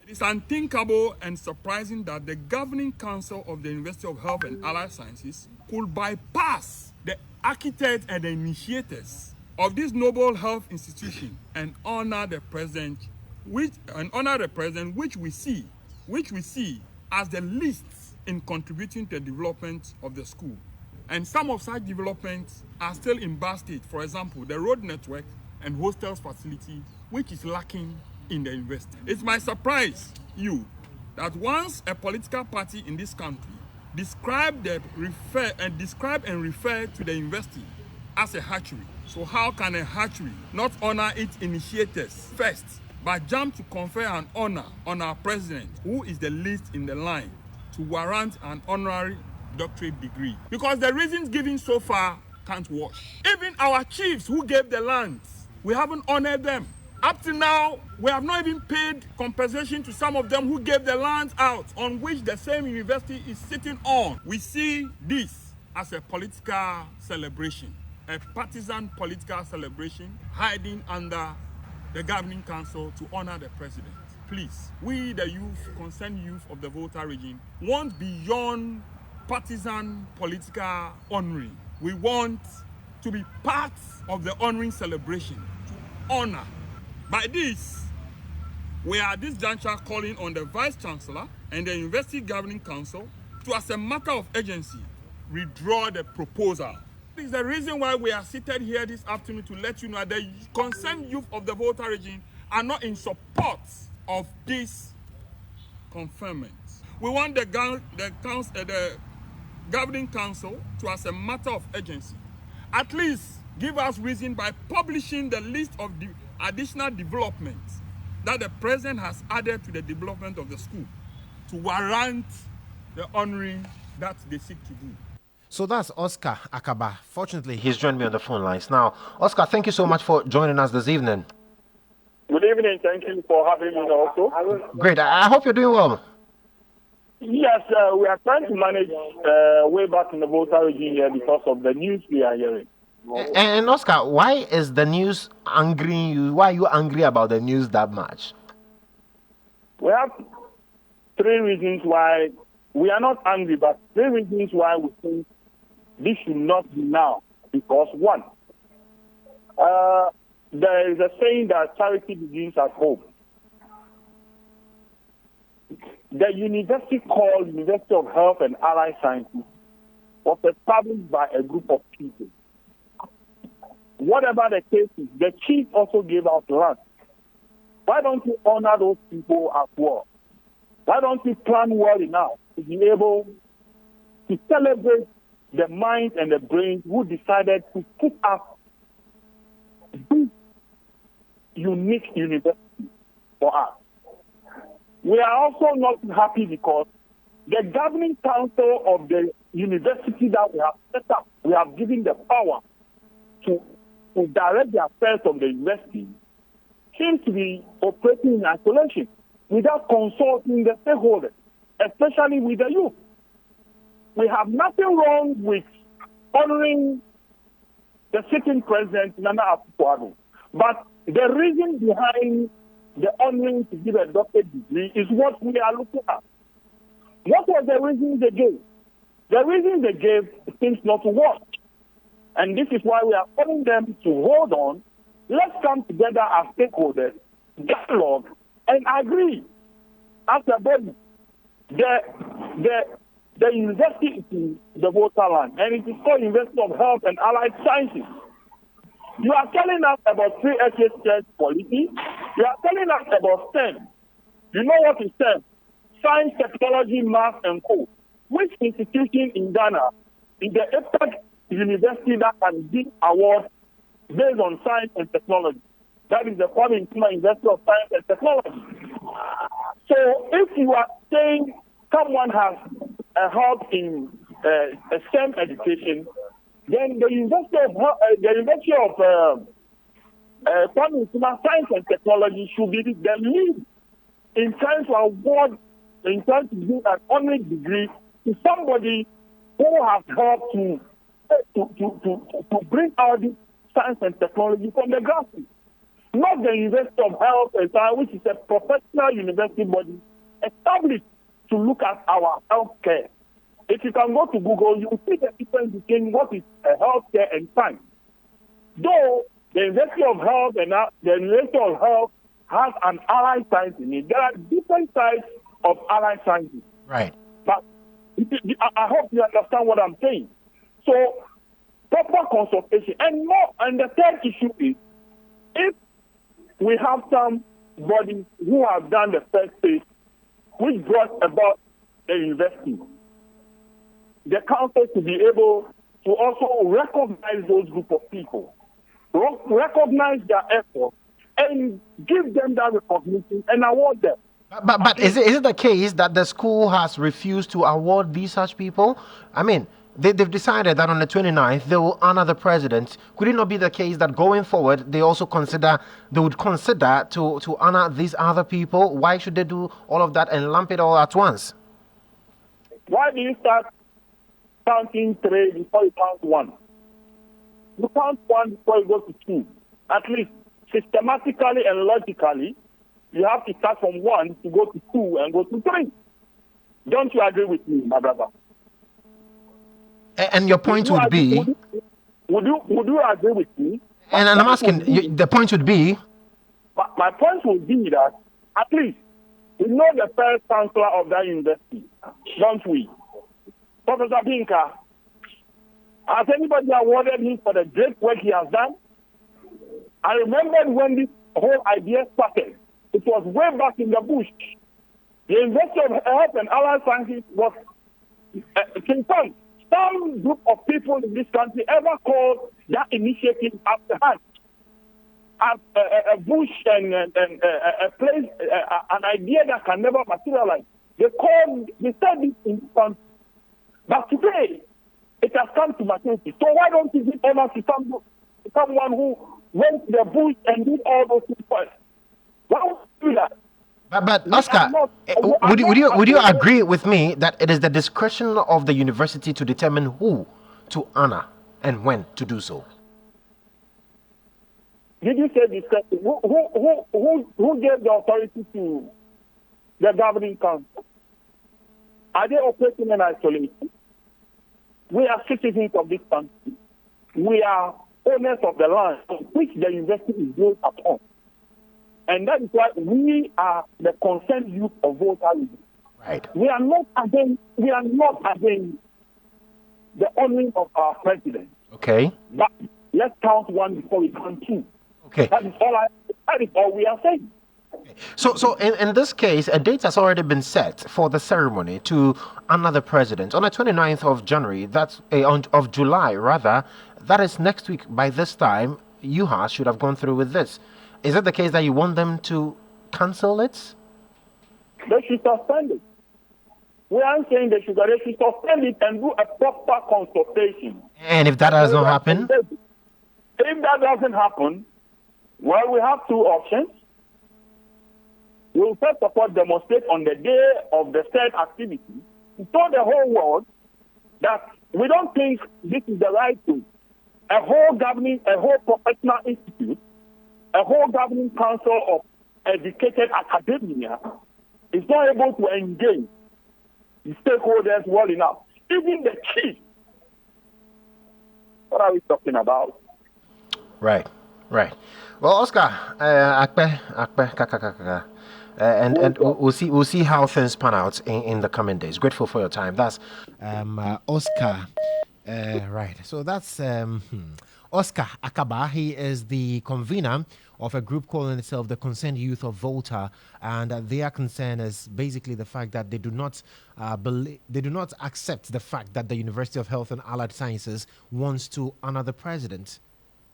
It is unthinkable and surprising that the Governing Council of the University of Health and Allied Sciences could bypass the architects and the initiators of this noble health institution and honor the president, which we see as the least in contributing to the development of the school. And some of such developments are still in bad state. For example, the road network and hostels facility, which is lacking in the university. It might surprise you that once a political party in this country describe and refer to the university as a hatchery. So how can a hatchery not honor its initiators first, but jump to confer an honor on our president, who is the least in the line to warrant an honorary doctorate degree? Because the reasons given so far can't wash. Even our chiefs who gave the lands, we haven't honored them. Up to now, we have not even paid compensation to some of them who gave the land out on which the same university is sitting on. We see this as a political celebration, a partisan political celebration hiding under the governing council to honor the president. Please, we the youth, concerned youth of the Volta region, want beyond partisan political honoring. We want to be part of the honoring celebration, to honor. By this, we are at this juncture calling on the Vice Chancellor and the University Governing Council to, as a matter of urgency, withdraw the proposal. This is the reason why we are seated here this afternoon, to let you know that the concerned youth of the Volta region are not in support of this conferment. We want the Governing Council to, as a matter of urgency, at least give us reason by publishing the list of the additional developments that the president has added to the development of the school to warrant the honoring that they seek to do. So that's Oscar Akaba. Fortunately, he's joined me on the phone lines. Now, Oscar, thank you so much for joining us this evening. Good evening. Thank you for having me also. Great. I hope you're doing well. Yes, we are trying to manage way back in the Volta region here because of the news we are hearing. And Oscar, why is the news angering you? Why are you angry about the news that much? We have three reasons why we are not angry, but three reasons why we think this should not be now. Because one, there is a saying that charity begins at home. The university called University of Health and Allied Sciences was established by a group of people. Whatever the case is, the chief also gave out land. Why don't you honor those people as well? Why don't you plan well enough to be able to celebrate the minds and the brains who decided to put up this unique university for us? We are also not happy because the governing council of the university that we have set up, we have given the power to direct the affairs of the university, seems to be operating in isolation without consulting the stakeholders, especially with the youth. We have nothing wrong with honoring the sitting president, Nana Akufo-Addo, but the reason behind the honoring to give a doctorate degree is what we are looking at. What was the reason they gave? The reason they gave seems not to work. And this is why we are calling them to hold on. Let's come together as stakeholders, dialogue, and agree as a body. The university is in the Volta land, and it is called University of Health and Allied Sciences. You are telling us about 3 SHS policy. You are telling us about STEM. You know what is STEM? Science, Technology, Math, and Code. Which institution in Ghana is the EPAC university that can give awards based on science and technology? That is the Kwame Nkrumah University of Science and Technology. So if you are saying someone has a help in a STEM education, then the University of Kwame Nkrumah Science and Technology should be the lead in trying to award, in trying to give an honorary degree to somebody who has helped to bring out this science and technology from the grassroots. Not the University of Health and Science, which is a professional university body established to look at our health care. If you can go to Google, you will see the difference between what is health care and science. Though The University of Health has an allied science in it. There are different types of allied sciences. Right. But I hope you understand what I'm saying. So, proper consultation. And the third issue is, if we have somebody who have done the first phase, which brought about the university, the council to be able to also recognize those group of people, recognize their effort, and give them that recognition and award them. But is it the case that the school has refused to award these such people? I mean, they've decided that on the 29th they will honor the president. Could it not be the case that going forward they would consider to honor these other people? Why should they do all of that and lump it all at once? Why do you start counting 3 before you count 1? You count 1 before you go to 2. At least systematically and logically, you have to start from 1 to go to 2 and go to 3. Don't you agree with me, my brother? And your point would be? Would you agree with me? And I'm asking, the point would be? My point would be that at least we know the first chancellor of that university, don't we? Professor Binka, has anybody awarded him for the great work he has done? I remember when this whole idea started. It was way back in the bush. The University of Health and Allied Sciences was confirmed. Some group of people in this country ever called that initiative after hand. A bush and a place, an idea that can never materialize. They said this in front. But today, it has come to maturity. So why don't you give honor to someone who went to the bush and did all those things first? Why would you do that? But Oscar, would you agree with me that it is the discretion of the university to determine who to honor and when to do so? Did you say discretion? Who gave the authority to the governing council? Are they operating in isolation? We are citizens of this country. We are owners of the land on which the university is built upon. And that is why we are the concerned youth of voters. Right. We are not against the honoring of our president. Okay. But let's count 1 before we count 2. Okay. That is all we are saying. So in this case, a date has already been set for the ceremony to honor the president on the 29th of January. That's of July, rather. That is next week. By this time, UHAS should have gone through with this. Is it the case that you want them to cancel it? They should suspend it. We aren't saying they should suspend it and do a proper consultation. And if that does not happen? If that doesn't happen, well, we have 2 options. We will first of all demonstrate on the day of the said activity to show the whole world that we don't think this is the right thing. A whole professional institute, a whole governing council of educated academia is not able to engage the stakeholders well enough. Even the chief. What are we talking about? Right. Well, Oscar, and we'll see how things pan out in the coming days. Grateful for your time. That's Oscar. Right. So that's Oscar Akaba. He is the convener of a group calling itself the Concerned Youth of Volta, and their concern is basically the fact that they do not accept the fact that the University of Health and Allied Sciences wants to honor the president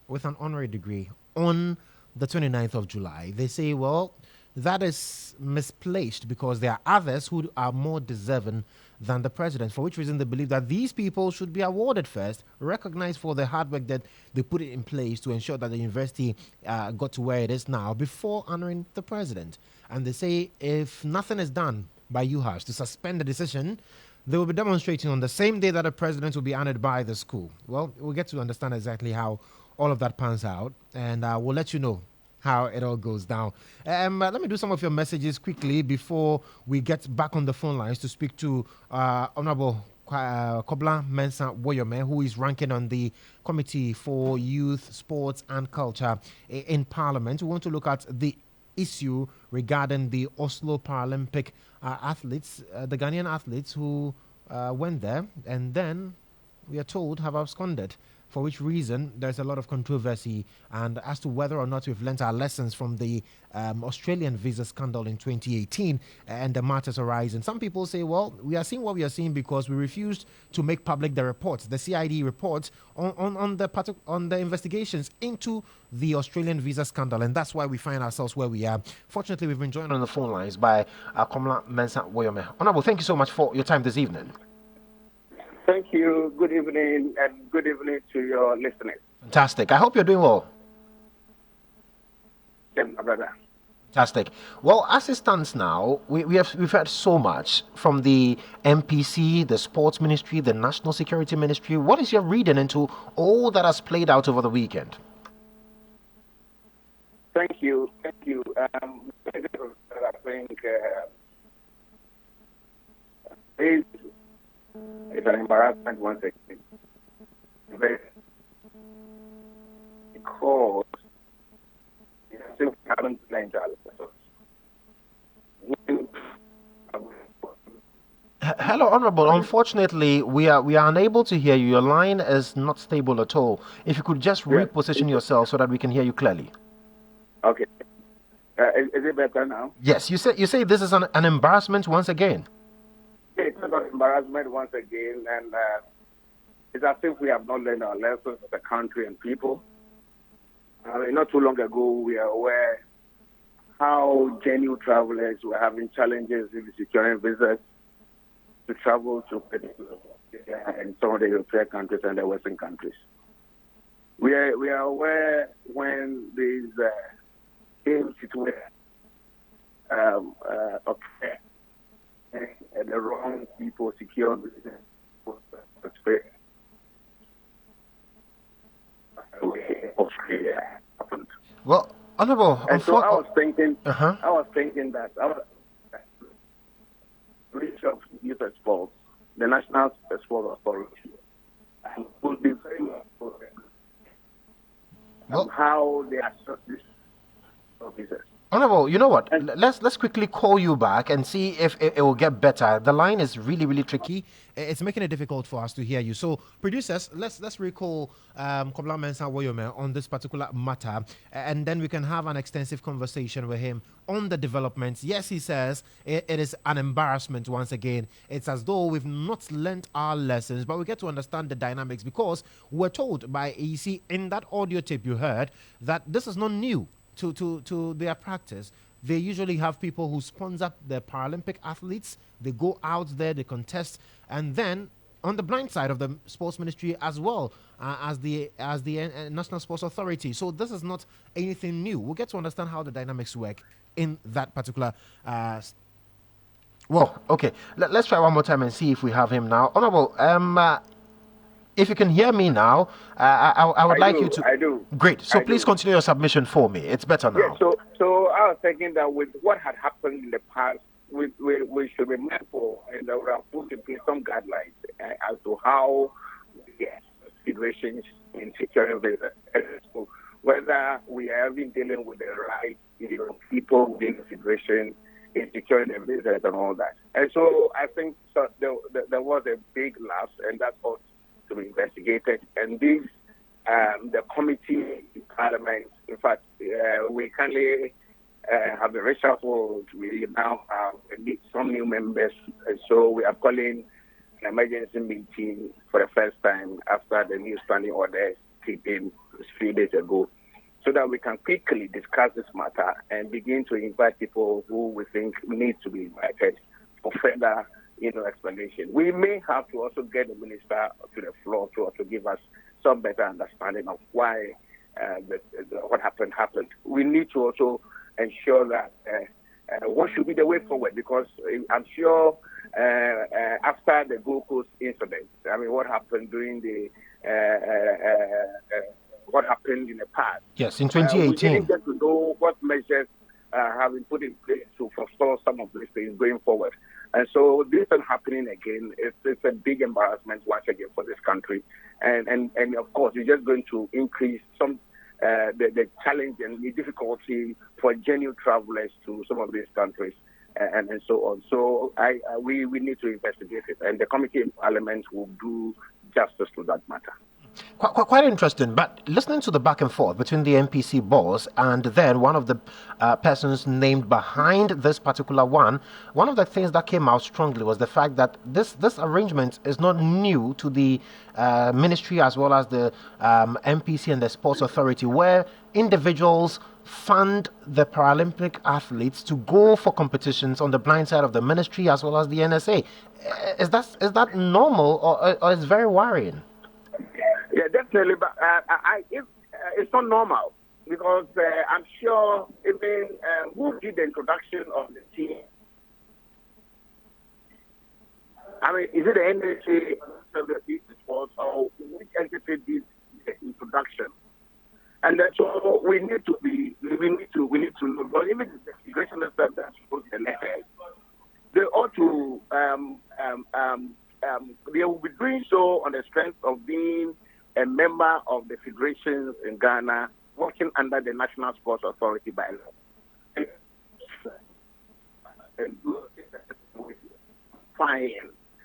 with an honorary degree on the 29th of July. They say, well, that is misplaced because there are others who are more deserving than the president, for which reason they believe that these people should be awarded first, recognized for the hard work that they put it in place to ensure that the university got to where it is now before honoring the president. And they say if nothing is done by UHAS to suspend the decision, they will be demonstrating on the same day that the president will be honored by the school. Well, we'll get to understand exactly how all of that pans out, and we'll let you know how it all goes down. Let me do some of your messages quickly before we get back on the phone lines to speak to Honorable Kobla Mensah Woyome, who is ranking on the Committee for Youth, Sports and Culture in Parliament. We want to look at the issue regarding the Oslo Paralympic athletes, the Ghanaian athletes who went there and then, we are told, have absconded. For which reason, there's a lot of controversy and as to whether or not we've learnt our lessons from the Australian visa scandal in 2018 and the matters arising. Some people say, well, we are seeing what we are seeing because we refused to make public the reports, the CID reports on the investigations into the Australian visa scandal, and that's why we find ourselves where we are. Fortunately, we've been joined on the phone lines by Kobla Mensah Woyome. Honorable, thank you so much for your time this evening. Thank you. Good evening, and good evening to your listeners. Fantastic. I hope you're doing well. Yes, my brother. Fantastic. Well, as it stands now, we've heard so much from the MPC, the Sports Ministry, the National Security Ministry. What is your reading into all that has played out over the weekend? Thank you. Thank you. I think it's an embarrassment once again. Because we still haven't planned our Hello, Honorable. Unfortunately, we are unable to hear you. Your line is not stable at all. If you could just reposition yourself so that we can hear you clearly. Okay. Is it better now? Yes. You say this is an embarrassment once again. It's an embarrassment once again, and it's as if we have not learned our lessons as a country and people. Not too long ago, we are aware how genuine travelers were having challenges in securing visas to travel to and some of the European countries and the Western countries. We are aware when these same situation occur and the wrong people secure visas. Well, Honorable, and so I was thinking that Ministry of Youth and Sports, the National Sport Authority, would be very important how they assess this officers. Honorable, you know what? Let's quickly call you back and see if it will get better. The line is really, really tricky. It's making it difficult for us to hear you. So, producers, let's recall Kobla Mensah Woyome on this particular matter, and then we can have an extensive conversation with him on the developments. Yes, he says it is an embarrassment once again. It's as though we've not learnt our lessons, but we get to understand the dynamics because we're told by AEC in that audio tape you heard that this is not new to their practice. They usually have people who sponsor the Paralympic athletes. They go out there, they contest, and then on the blind side of the Sports Ministry as well as the National Sports Authority. So this is not anything new. We'll get to understand how the dynamics work in that particular. Well, okay. Let's try one more time and see if we have him now. Honorable, if you can hear me now, I would like you to. I do. Great. So please continue your submission for me. It's better now. Yeah, so I was thinking that with what had happened in the past, we should be mindful and we have put in place some guidelines as to how we get situations in securing visas. So whether we are even dealing with the right people within the situation in securing the visas and all that. And so I think there was a big lapse, and that's all to be investigated, and this the committee in Parliament. In fact, we currently have been reshuffled. We now have some new members, and so we are calling an emergency meeting for the first time after the new standing order came in a few days ago, so that we can quickly discuss this matter and begin to invite people who we think need to be invited for further explanation. We may have to also get the minister to the floor to also give us some better understanding of why what happened. We need to also ensure that what should be the way forward, because I'm sure after the Gold Coast incident, what happened during the what happened in the past? Yes, in 2018. We didn't get to know what measures have been put in place to forestall some of these things going forward. And so this is happening again. It's a big embarrassment once again for this country. And of course, it's just going to increase the challenge and the difficulty for genuine travelers to some of these countries and so on. So we need to investigate it. And the committee in Parliament will do justice to that matter. Quite interesting, but listening to the back and forth between the MPC boss and then one of the persons named behind this particular one of the things that came out strongly was the fact that this arrangement is not new to the ministry as well as the MPC and the Sports Authority, where individuals fund the Paralympic athletes to go for competitions on the blind side of the ministry as well as the NSA. Is that normal or is very worrying? Yeah, definitely, but it's not normal because I'm sure even who did the introduction of the team? I mean, is it the NSA sports or which entity did the introduction? And so we need to know. But even the federation that's supposed to letter, they ought to they will be doing so on the strength of being a member of the federations in Ghana working under the National Sports Authority by law. And fine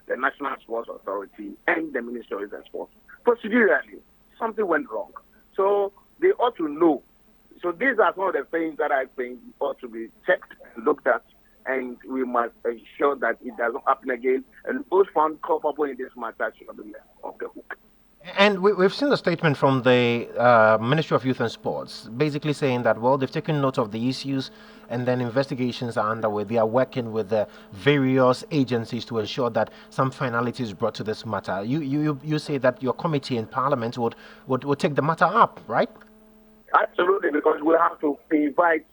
the National Sports Authority and the Ministry of Youth and Sports. Procedurally, something went wrong. So they ought to know. So these are some of the things that I think ought to be checked and looked at, and we must ensure that it doesn't happen again. And those found culpable in this matter should be left off the hook. And we've seen a statement from the Ministry of Youth and Sports basically saying that, well, they've taken note of the issues and then investigations are underway. They are working with the various agencies to ensure that some finality is brought to this matter. You say that your committee in Parliament would take the matter up, right? Absolutely, because we have to invite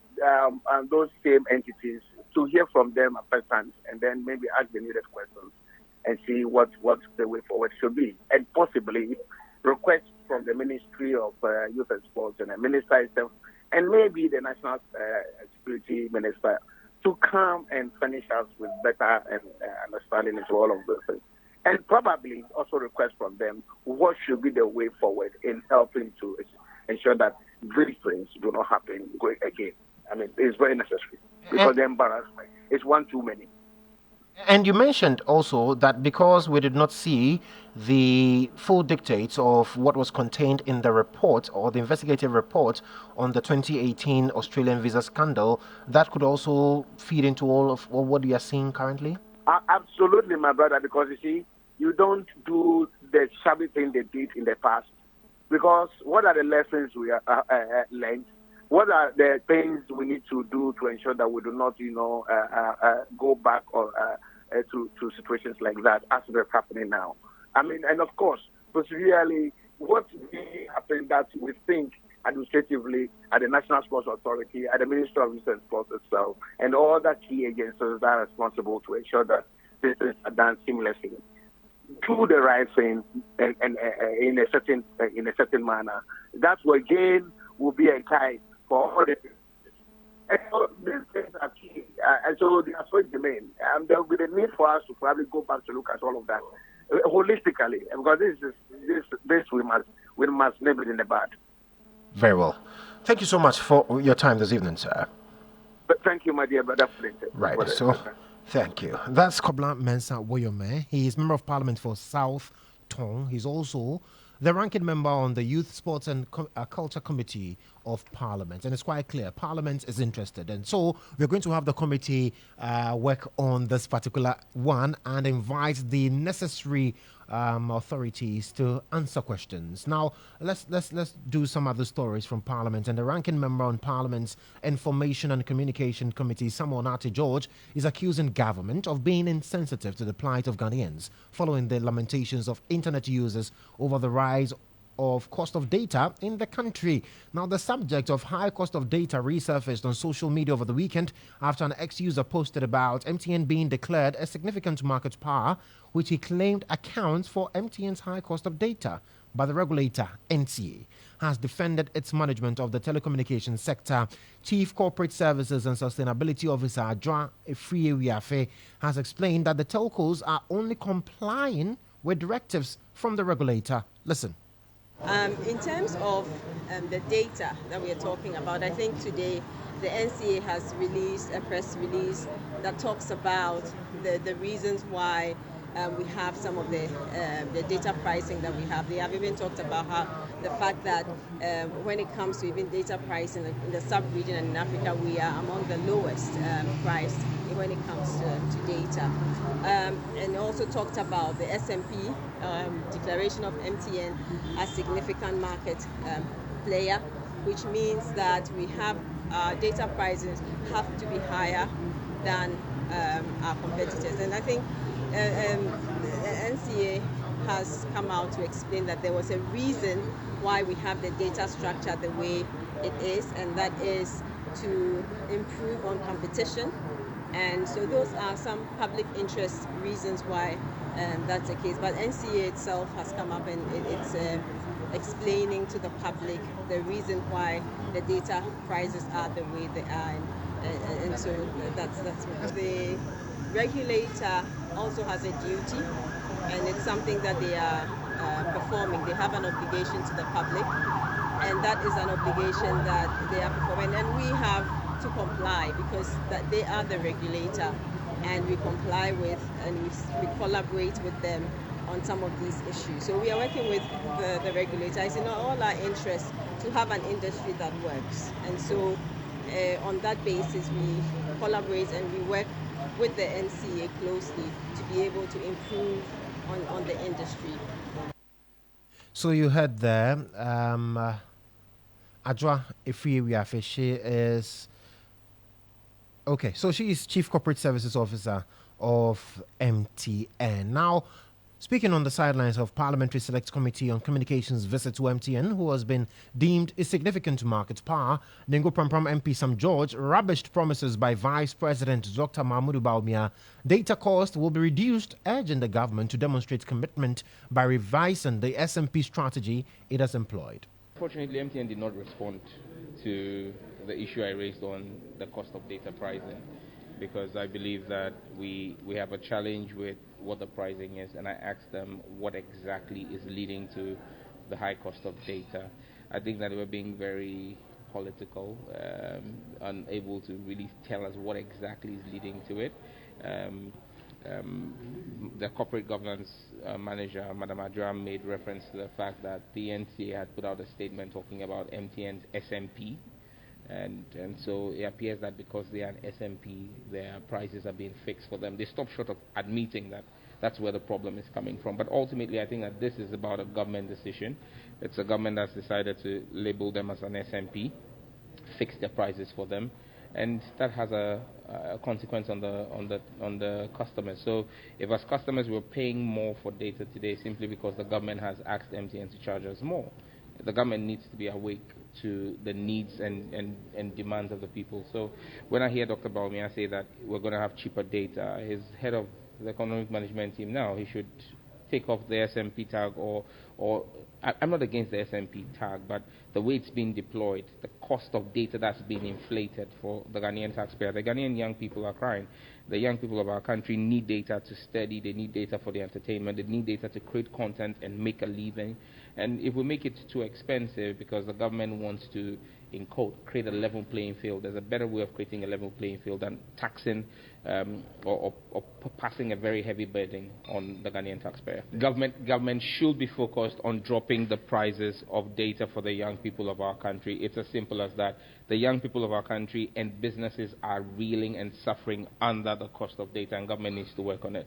those same entities to hear from them at first hand and then maybe ask the needed questions and see what the way forward should be, and possibly request from the Ministry of Youth and Sports and the Minister itself, and maybe the National Security Minister to come and furnish us with better understanding into all of those things. And probably also request from them what should be the way forward in helping to ensure that these things do not happen again. I mean, it's very necessary because the embarrassment is one too many. And you mentioned also that because we did not see the full dictates of what was contained in the report or the investigative report on the 2018 Australian visa scandal, that could also feed into all of what we are seeing currently? Absolutely, my brother, because you see, you don't do the shabby thing they did in the past. Because what are the lessons we are learned? What are the things we need to do to ensure that we do not, go back or to situations like that as they're happening now? I mean, and of course, procedurally, what really happened that we think administratively at the National Sports Authority, at the Ministry of Youth and Sports itself, and all other key agencies that are responsible to ensure that this is done seamlessly. Do the right thing and in a certain manner. That will again will be a guide for all the things. And so these things are key, and so they are so germane. And there will be the need for us to probably go back to look at all of that holistically, because this we must nip it in the bud. Very well. Thank you so much for your time this evening, sir. But thank you, my dear brother. Right. So. Thank you. That's Kobla Mensah Woyome. He is Member of Parliament for South Tong. He's also the ranking member on the Youth, Sports and Culture Committee of Parliament. And it's quite clear, Parliament is interested. And so we're going to have the committee work on this particular one and invite the necessary authorities to answer questions. Now, let's do some other stories from Parliament. And the ranking member on Parliament's Information and Communication Committee, Samuel Nati George, is accusing government of being insensitive to the plight of Ghanaians following the lamentations of internet users over the rise of cost of data in the country. Now, the subject of high cost of data resurfaced on social media over the weekend after an ex-user posted about MTN being declared a significant market power, which he claimed accounts for MTN's high cost of data. But the regulator, NCA, has defended its management of the telecommunications sector. Chief Corporate Services and Sustainability Officer Adjoa Efriewiafe has explained that the telcos are only complying with directives from the regulator. Listen. In terms of the data that we are talking about, I think today the NCA has released a press release that talks about the reasons why we have some of the data pricing that we have. They have even talked about the fact that when it comes to even data pricing in the sub-region and in Africa, we are among the lowest priced when it comes to data. And also talked about the SMP declaration of MTN as significant market player, which means that we have data prices have to be higher than our competitors. And I think the NCA has come out to explain that there was a reason why we have the data structure the way it is, and that is to improve on competition. And so those are some public interest reasons why that's the case. But NCA itself has come up and it's explaining to the public the reason why the data prices are the way they are. And so that's the regulator also has a duty, and it's something that they are performing. They have an obligation to the public, and that is an obligation that they are performing. And we have to comply because that they are the regulator, and we comply with and we collaborate with them on some of these issues. So we are working with the regulator. It's in all our interests to have an industry that works. And so on that basis, we collaborate and we work with the NCA closely to be able to improve on the industry. So you heard there, Adjoa Efriewiafe, she is... Okay, so she is Chief Corporate Services Officer of MTN. Now, speaking on the sidelines of Parliamentary Select Committee on Communications visit to MTN, who has been deemed insignificant to market power, Ningo Prampram MP Sam George rubbished promises by Vice President Dr. Mahmoud Bawumia. Data cost will be reduced, urging the government to demonstrate commitment by revising the SMP strategy it has employed. Fortunately, MTN did not respond to the issue I raised on the cost of data pricing, because I believe that we have a challenge with what the pricing is, and I asked them what exactly is leading to the high cost of data. I think that they were being very political, unable to really tell us what exactly is leading to it. The corporate governance manager, Madam Adjoa, made reference to the fact that the NCA had put out a statement talking about MTN's SMP, and so it appears that because they are an SMP, their prices are being fixed for them. They stop short of admitting that that's where the problem is coming from. But ultimately, I think that this is about a government decision. It's a government that's decided to label them as an SMP, fix their prices for them, and that has a consequence on the customers. So if as customers we're paying more for data today simply because the government has asked MTN to charge us more, the government needs to be awake to the needs and demands of the people. So when I hear Dr. Bawumia say that we're going to have cheaper data, his head of the economic management team now, he should take off the SMP tag, or I'm not against the SMP tag, but the way it's being deployed, the cost of data that's being inflated for the Ghanaian taxpayer. The Ghanaian young people are crying. The young people of our country need data to study, they need data for their entertainment, they need data to create content and make a living. And if we make it too expensive because the government wants to, in quote, create a level playing field, there's a better way of creating a level playing field than taxing or passing a very heavy burden on the Ghanaian taxpayer. Government should be focused on dropping the prices of data for the young people of our country. It's as simple as that. The young people of our country and businesses are reeling and suffering under the cost of data, and government needs to work on it.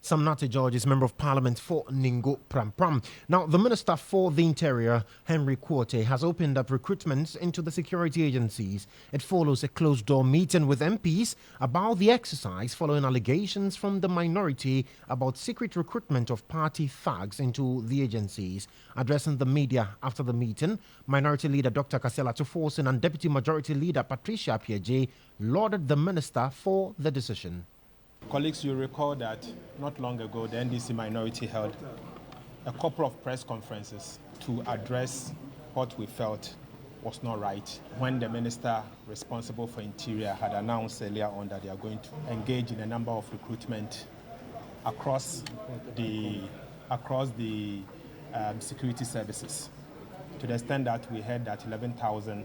Sam Nate George is Member of Parliament for Ningo Prampram. Now, the Minister for the Interior, Henry Quartey, has opened up recruitments into the security agencies. It follows a closed-door meeting with MPs about the exercise following allegations from the minority about secret recruitment of party thugs into the agencies. Addressing the media after the meeting, Minority Leader Dr. Kasela Tuforsen and Deputy Majority Leader Patricia Piaget lauded the Minister for the decision. Colleagues, you recall that not long ago the NDC minority held a couple of press conferences to address what we felt was not right when the minister responsible for Interior had announced earlier on that they are going to engage in a number of recruitment across the security services, to the extent that we heard that 11,000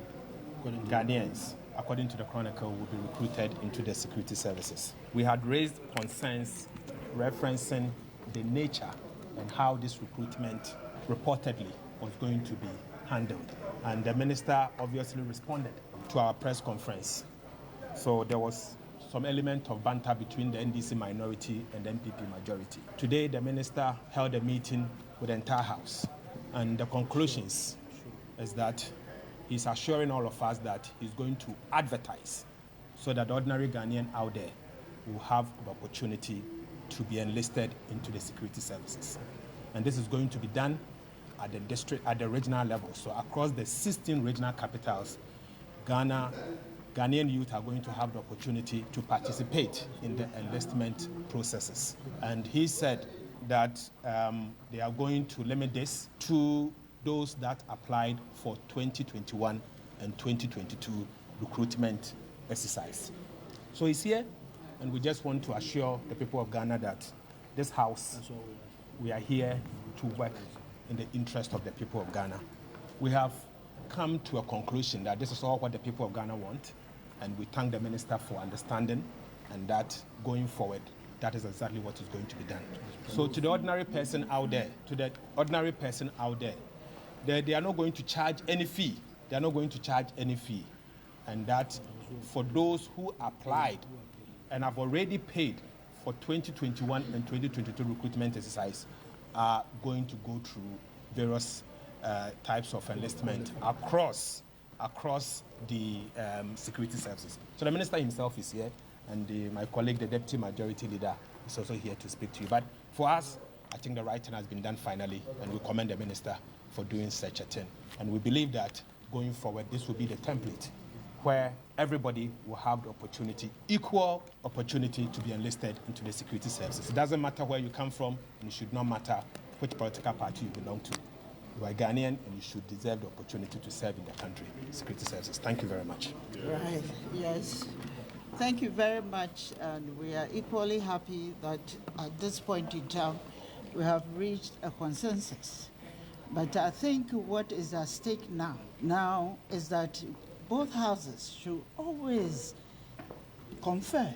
Ghanaians, according to the Chronicle, will be recruited into the security services. We had raised concerns referencing the nature and how this recruitment reportedly was going to be handled. And the minister obviously responded to our press conference. So there was some element of banter between the NDC minority and the NPP majority. Today, the minister held a meeting with the entire House, and the conclusions is that he's assuring all of us that he's going to advertise so that ordinary Ghanaian out there will have the opportunity to be enlisted into the security services. And this is going to be done at the district, at the regional level. So across the 16 regional capitals, Ghanaian youth are going to have the opportunity to participate in the enlistment processes. And he said that they are going to limit this to those that applied for 2021 and 2022 recruitment exercise. So he's here, and we just want to assure the people of Ghana that this House, we are here to work in the interest of the people of Ghana. We have come to a conclusion that this is all what the people of Ghana want, and we thank the minister for understanding, and that going forward, that is exactly what is going to be done. So to the ordinary person out there, they are not going to charge any fee. They are not going to charge any fee. And that for those who applied and have already paid for 2021 and 2022 recruitment exercise are going to go through various types of enlistment across the security services. So the minister himself is here, and my colleague, the deputy majority leader, is also here to speak to you. But for us, I think the right thing has been done finally, and we commend the minister for doing such a thing. And we believe that going forward, this will be the template where everybody will have the opportunity, equal opportunity to be enlisted into the security services. It doesn't matter where you come from, and it should not matter which political party you belong to. You are Ghanaian, and you should deserve the opportunity to serve in the country, security services. Thank you very much. Right, yes. Thank you very much, and we are equally happy that at this point in time, we have reached a consensus. But I think what is at stake now is that both houses should always confer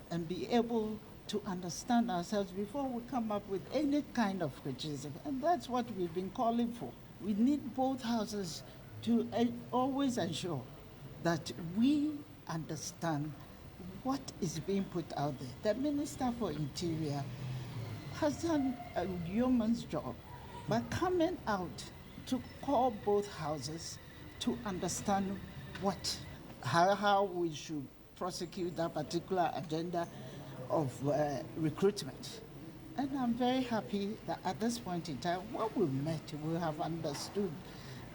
and be able to understand ourselves before we come up with any kind of criticism. And that's what we've been calling for. We need both houses to always ensure that we understand what is being put out there. The Minister for Interior has done a yeoman's job by coming out to call both houses to understand how we should prosecute that particular agenda of recruitment. And I'm very happy that at this point in time, when we met, we have understood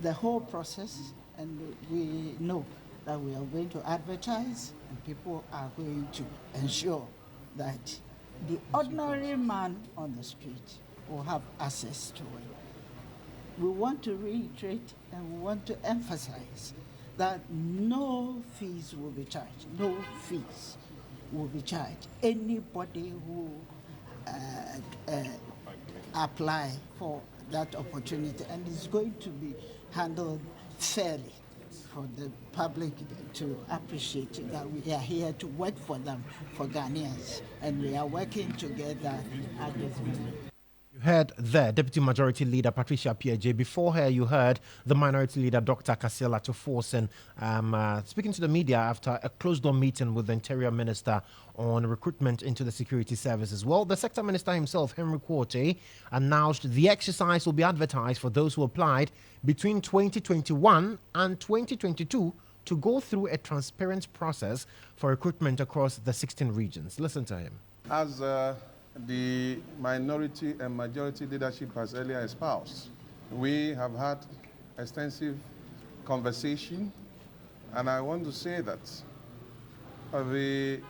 the whole process, and we know that we are going to advertise, and people are going to ensure that the ordinary man on the street will have access to it. We want to reiterate and we want to emphasize that no fees will be charged. No fees will be charged. Anybody who apply for that opportunity, and it's going to be handled fairly for the public to appreciate that we are here to work for them, for Ghanaians, and we are working together at this moment. You heard the Deputy Majority Leader Patricia Piaget. Before her, you heard the Minority Leader Dr. Kasila Toforsen speaking to the media after a closed-door meeting with the Interior Minister on recruitment into the security services. Well, the Sector Minister himself, Henry Quartey, announced the exercise will be advertised for those who applied between 2021 and 2022 to go through a transparent process for recruitment across the 16 regions. Listen to him. As the minority and majority leadership has earlier espoused, we have had extensive conversation, and I want to say that the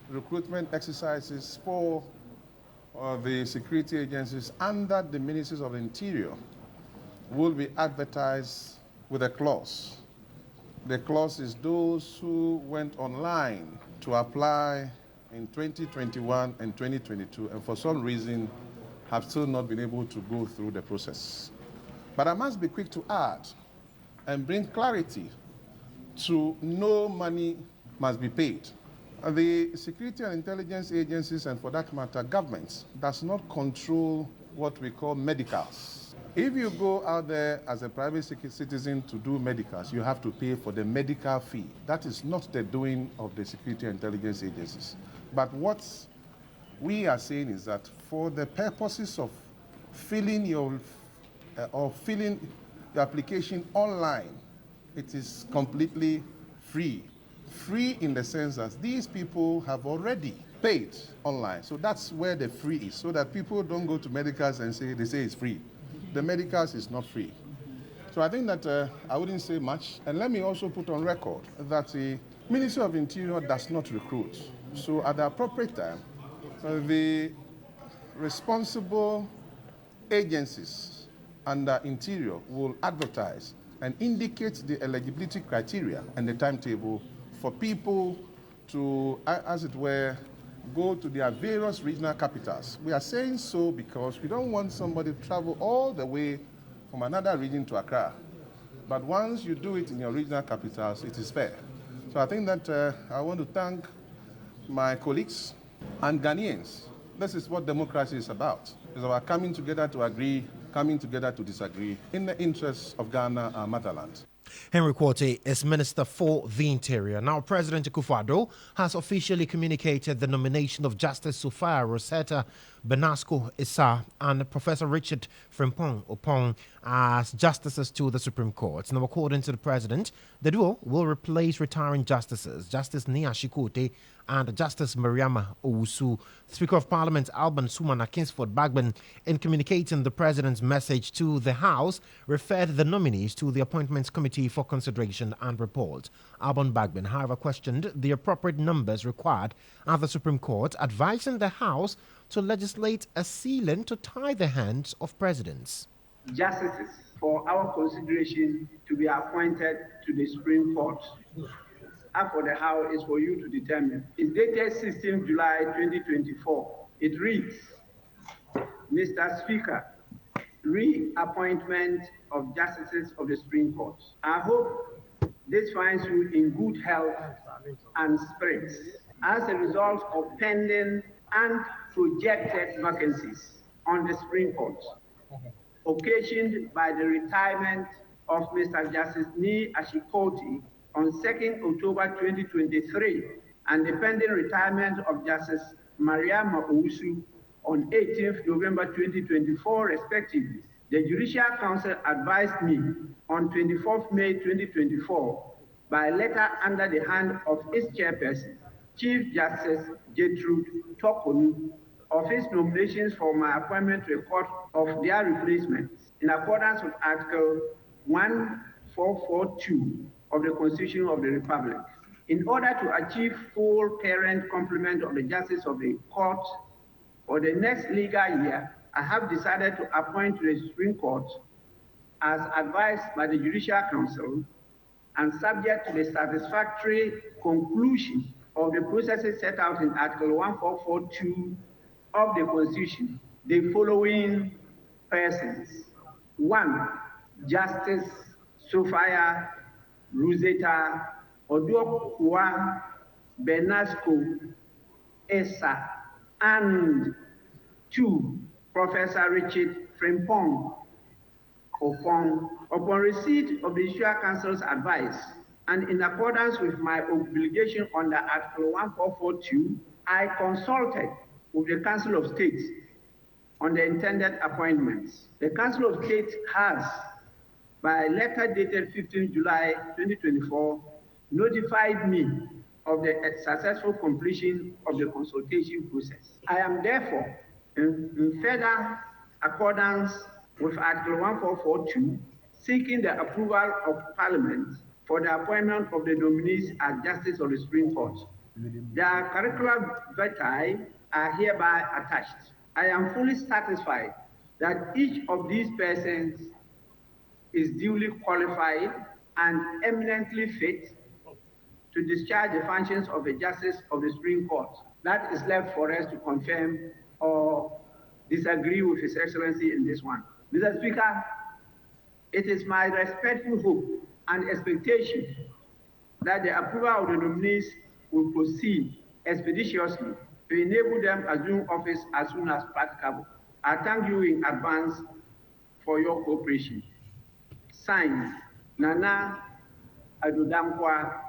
recruitment exercises for of the security agencies under the Ministries of the Interior will be advertised with a clause. The clause is those who went online to apply in 2021 and 2022 and for some reason have still not been able to go through the process. But I must be quick to add and bring clarity to no money must be paid. The security and intelligence agencies, and for that matter, governments, does not control what we call medicals. If you go out there as a private citizen to do medicals, you have to pay for the medical fee. That is not the doing of the security and intelligence agencies. But what we are saying is that for the purposes of filling your application online, it is completely free. Free in the sense that these people have already paid online. So that's where the free is, so that people don't go to medicals and they say it's free. The medicals is not free. So I think that I wouldn't say much. And let me also put on record that the Ministry of Interior does not recruit. So at the appropriate time, the responsible agencies under Interior will advertise and indicate the eligibility criteria and the timetable for people to, as it were, go to their various regional capitals. We are saying so because we don't want somebody to travel all the way from another region to Accra. But once you do it in your regional capitals, it is fair. So I think that I want to thank my colleagues and Ghanaians. This is what democracy is about. It's about coming together to agree, coming together to disagree in the interests of Ghana, our motherland. Henry Quartey is Minister for the Interior. Now, President Akufo-Addo has officially communicated the nomination of Justice Sophia Rosetta Benasco Issa and Professor Richard Frimpong Opong as justices to the Supreme Court. Now, according to the President, the duo will replace retiring justices, Justice Nia Shikote and Justice Mariama Owusu. Speaker of Parliament Alban Sumana Kingsford Bagban, in communicating the President's message to the House, referred the nominees to the Appointments Committee for consideration and report. Alban Bagban, however, questioned the appropriate numbers required at the Supreme Court, advising the House to legislate a ceiling to tie the hands of presidents. Justices for our consideration to be appointed to the Supreme Court. Up for the House is for you to determine. It's dated 16th July 2024. It reads, Mr. Speaker, reappointment of justices of the Supreme Court. I hope this finds you in good health and spirits as a result of pending and projected vacancies on the Supreme Court, occasioned by the retirement of Mr. Justice Ni Ashikoti on 2nd October 2023 and the pending retirement of Justice Mariama Owusu on 18th November 2024, respectively. The Judicial Council advised me on 24th May 2024 by letter under the hand of its chairperson, Chief Justice Gertrude Tokonu, of his nominations for my appointment to a court of their replacements in accordance with Article 1442 of the Constitution of the Republic. In order to achieve full parent complement of the justice of the court for the next legal year, I have decided to appoint to the Supreme Court, as advised by the Judicial Council, and subject to the satisfactory conclusion of the processes set out in Article 1442 of the Constitution, the following persons. 1. Justice Sophia Rosetta Odokwa Benasco Essa, and 2. Professor Richard Frimpong Opong. Upon receipt of the Judicial Council's advice and in accordance with my obligation under Article 1442, I consulted with the Council of State on the intended appointments. The Council of State has, by letter dated 15 July 2024, notified me of the successful completion of the consultation process. I am therefore, in further accordance with Article 1442, seeking the approval of Parliament for the appointment of the nominees as Justice of the Supreme Court. Their curricular vitae are hereby attached. I am fully satisfied that each of these persons is duly qualified and eminently fit to discharge the functions of a justice of the Supreme Court. That is left for us to confirm or disagree with His Excellency in this one. Mr. Speaker, it is my respectful hope and expectation that the approval of the nominees will proceed expeditiously to enable them to assume office as soon as practicable. I thank you in advance for your cooperation. Signed, Nana Adodankwa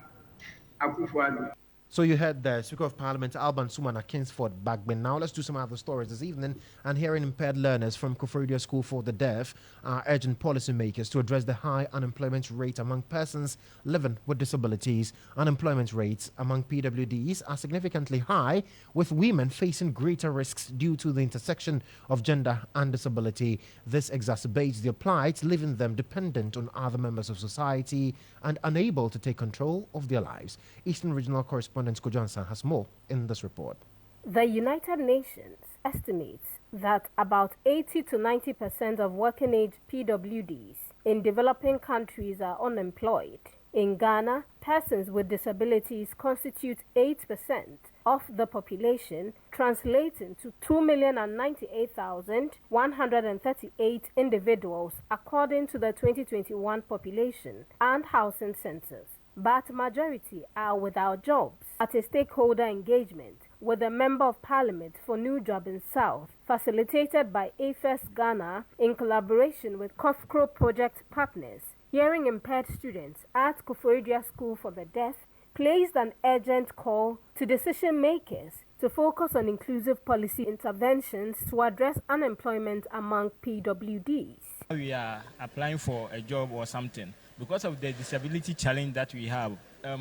Akufo-Addo. So you heard the Speaker of Parliament, Alban Sumana Kingsford Bagbin. Now let's do some other stories this evening. And hearing impaired learners from Kodjo School for the Deaf are urging policymakers to address the high unemployment rate among persons living with disabilities. Unemployment rates among PWDs are significantly high, with women facing greater risks due to the intersection of gender and disability. This exacerbates their plight, leaving them dependent on other members of society and unable to take control of their lives. Eastern Regional Correspondent Kodjo has more in this report. The United Nations estimates that about 80 to 90% of working-age PWDs in developing countries are unemployed. In Ghana, persons with disabilities constitute 8% of the population, translating to 2,098,138 individuals according to the 2021 population and housing census. But majority are without jobs. At a stakeholder engagement with a Member of Parliament for New Job in South, facilitated by AFES Ghana in collaboration with COFCRO project partners, hearing impaired students at Kodjo School for the Deaf placed an urgent call to decision makers to focus on inclusive policy interventions to address unemployment among PWDs. We are applying for a job or something. Because of the disability challenge that we have,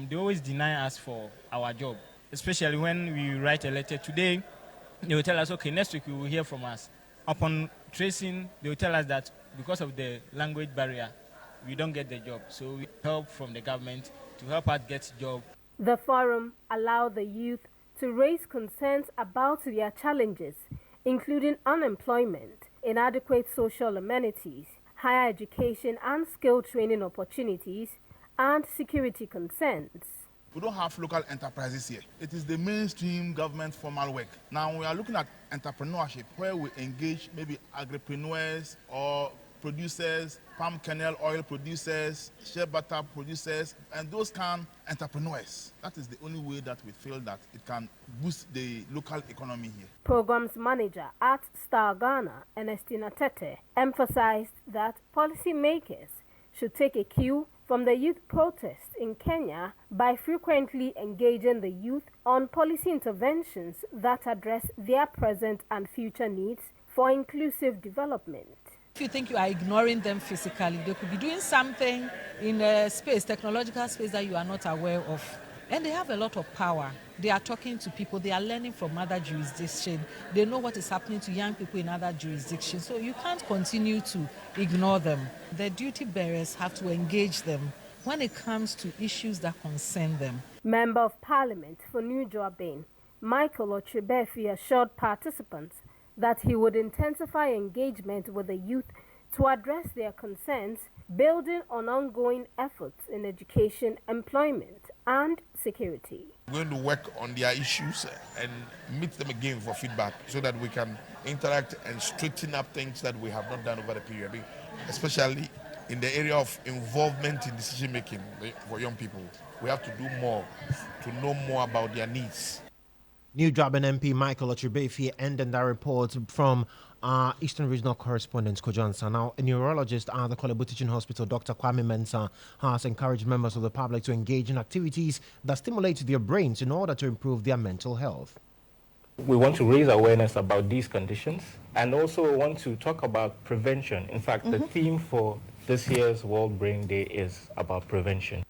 they always deny us for our job, especially when we write a letter today. They will tell us, okay, next week you will hear from us. Upon tracing, they will tell us that because of the language barrier, we don't get the job. So we help from the government to help us get a job. The forum allowed the youth to raise concerns about their challenges, including unemployment, inadequate social amenities, higher education and skill training opportunities, and security concerns. We don't have local enterprises here. It is the mainstream government formal work. Now we are looking at entrepreneurship, where we engage maybe agripreneurs or producers, palm kernel oil producers, shea butter producers, and those kind of entrepreneurs. That is the only way that we feel that it can boost the local economy here. Programs manager at Starr Ghana, Ernestina Tete, emphasized that policymakers should take a cue from the youth protests in Kenya by frequently engaging the youth on policy interventions that address their present and future needs for inclusive development. If you think you are ignoring them physically, they could be doing something in a space, technological space that you are not aware of. And they have a lot of power. They are talking to people. They are learning from other jurisdictions. They know what is happening to young people in other jurisdictions. So you can't continue to ignore them. The duty bearers have to engage them when it comes to issues that concern them. Member of Parliament for New Joabin, Michael Otribefi, assured participants that he would intensify engagement with the youth to address their concerns, building on ongoing efforts in education, employment, and security. We're going to work on their issues and meet them again for feedback so that we can interact and straighten up things that we have not done over the period, especially in the area of involvement in decision making for young people. We have to do more to know more about their needs. New Job and MP Michael Otribefi ending that report from our Eastern Regional Correspondent Kodjo. Now, a neurologist at the Kodjo Teaching Hospital, Dr. Kwame Mensah, has encouraged members of the public to engage in activities that stimulate their brains in order to improve their mental health. We want to raise awareness about these conditions and also want to talk about prevention. In fact, the theme for this year's World Brain Day is about prevention.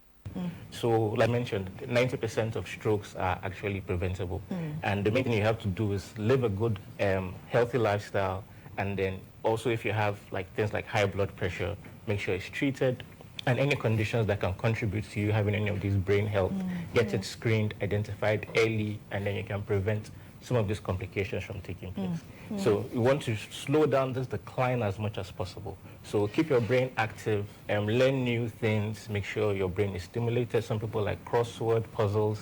So, like I mentioned, 90% of strokes are actually preventable. And the main thing you have to do is live a good, healthy lifestyle. And then also if you have things like high blood pressure, make sure it's treated. And any conditions that can contribute to you having any of these brain health, get it screened, identified early, and then you can prevent some of these complications from taking place. So you want to slow down this decline as much as possible. So keep your brain active and learn new things. Make sure your brain is stimulated. Some people like crossword puzzles,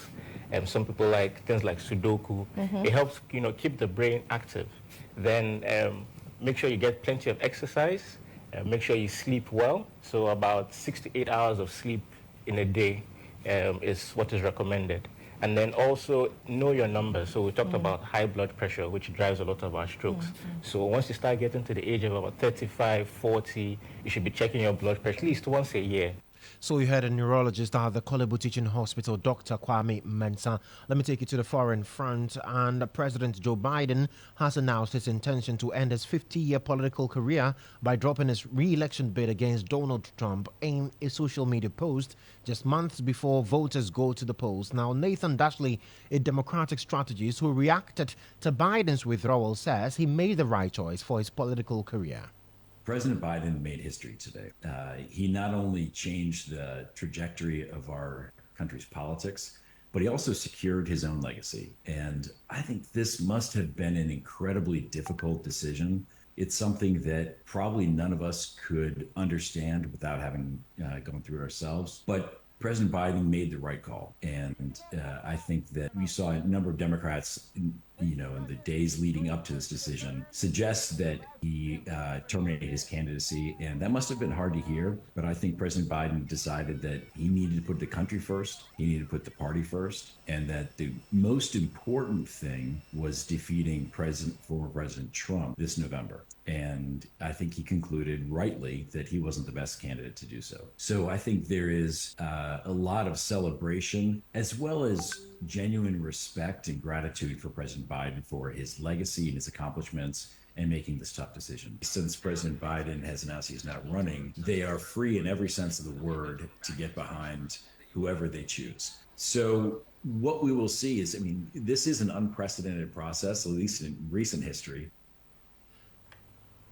and some people like things like Sudoku. It helps, keep the brain active. Then make sure you get plenty of exercise. Make sure you sleep well. So about 6 to 8 hours of sleep in a day is what is recommended. And then also know your numbers. So we talked about high blood pressure, which drives a lot of our strokes. So once you start getting to the age of about 35, 40, you should be checking your blood pressure at least once a year. So you heard a neurologist at the Kolebu Teaching Hospital, Dr. Kwame Mensah. Let me take you to the foreign front. And President Joe Biden has announced his intention to end his 50-year political career by dropping his re-election bid against Donald Trump in a social media post just months before voters go to the polls. Now, Nathan Dashley, a Democratic strategist who reacted to Biden's withdrawal, says he made the right choice for his political career. President Biden made history today. He not only changed the trajectory of our country's politics, but he also secured his own legacy. And I think this must have been an incredibly difficult decision. It's something that probably none of us could understand without having gone through it ourselves. But President Biden made the right call. And I think that we saw a number of Democrats in the days leading up to this decision, suggests that he terminated his candidacy. And that must have been hard to hear. But I think President Biden decided that he needed to put the country first, he needed to put the party first, and that the most important thing was defeating former President Trump this November. And I think he concluded rightly that he wasn't the best candidate to do so. So I think there is a lot of celebration as well as genuine respect and gratitude for President Biden for his legacy and his accomplishments and making this tough decision. Since President Biden has announced he's not running, they are free in every sense of the word to get behind whoever they choose. So what we will see is, this is an unprecedented process, at least in recent history.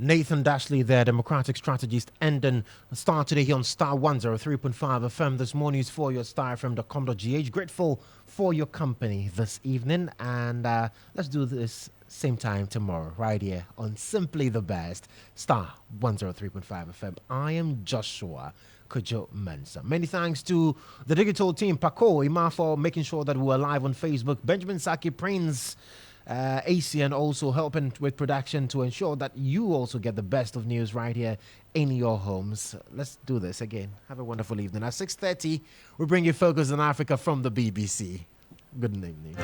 Nathan Dashley there, Democratic strategist, ending Starr today here on Starr 103.5 FM. This morning is for your starfm.com.gh. Grateful for your company this evening, and let's do this same time tomorrow, right here on Simply the Best, Starr 103.5 FM. I am Joshua Kodjo Mensah. Many thanks to the digital team, Paco, Ima, for making sure that we're live on Facebook, Benjamin Saki, Prince, ACN also helping with production to ensure that you also get the best of news right here in your homes. Let's do this again. Have a wonderful evening. At 6:30, we bring you Focus on Africa from the BBC. Good evening.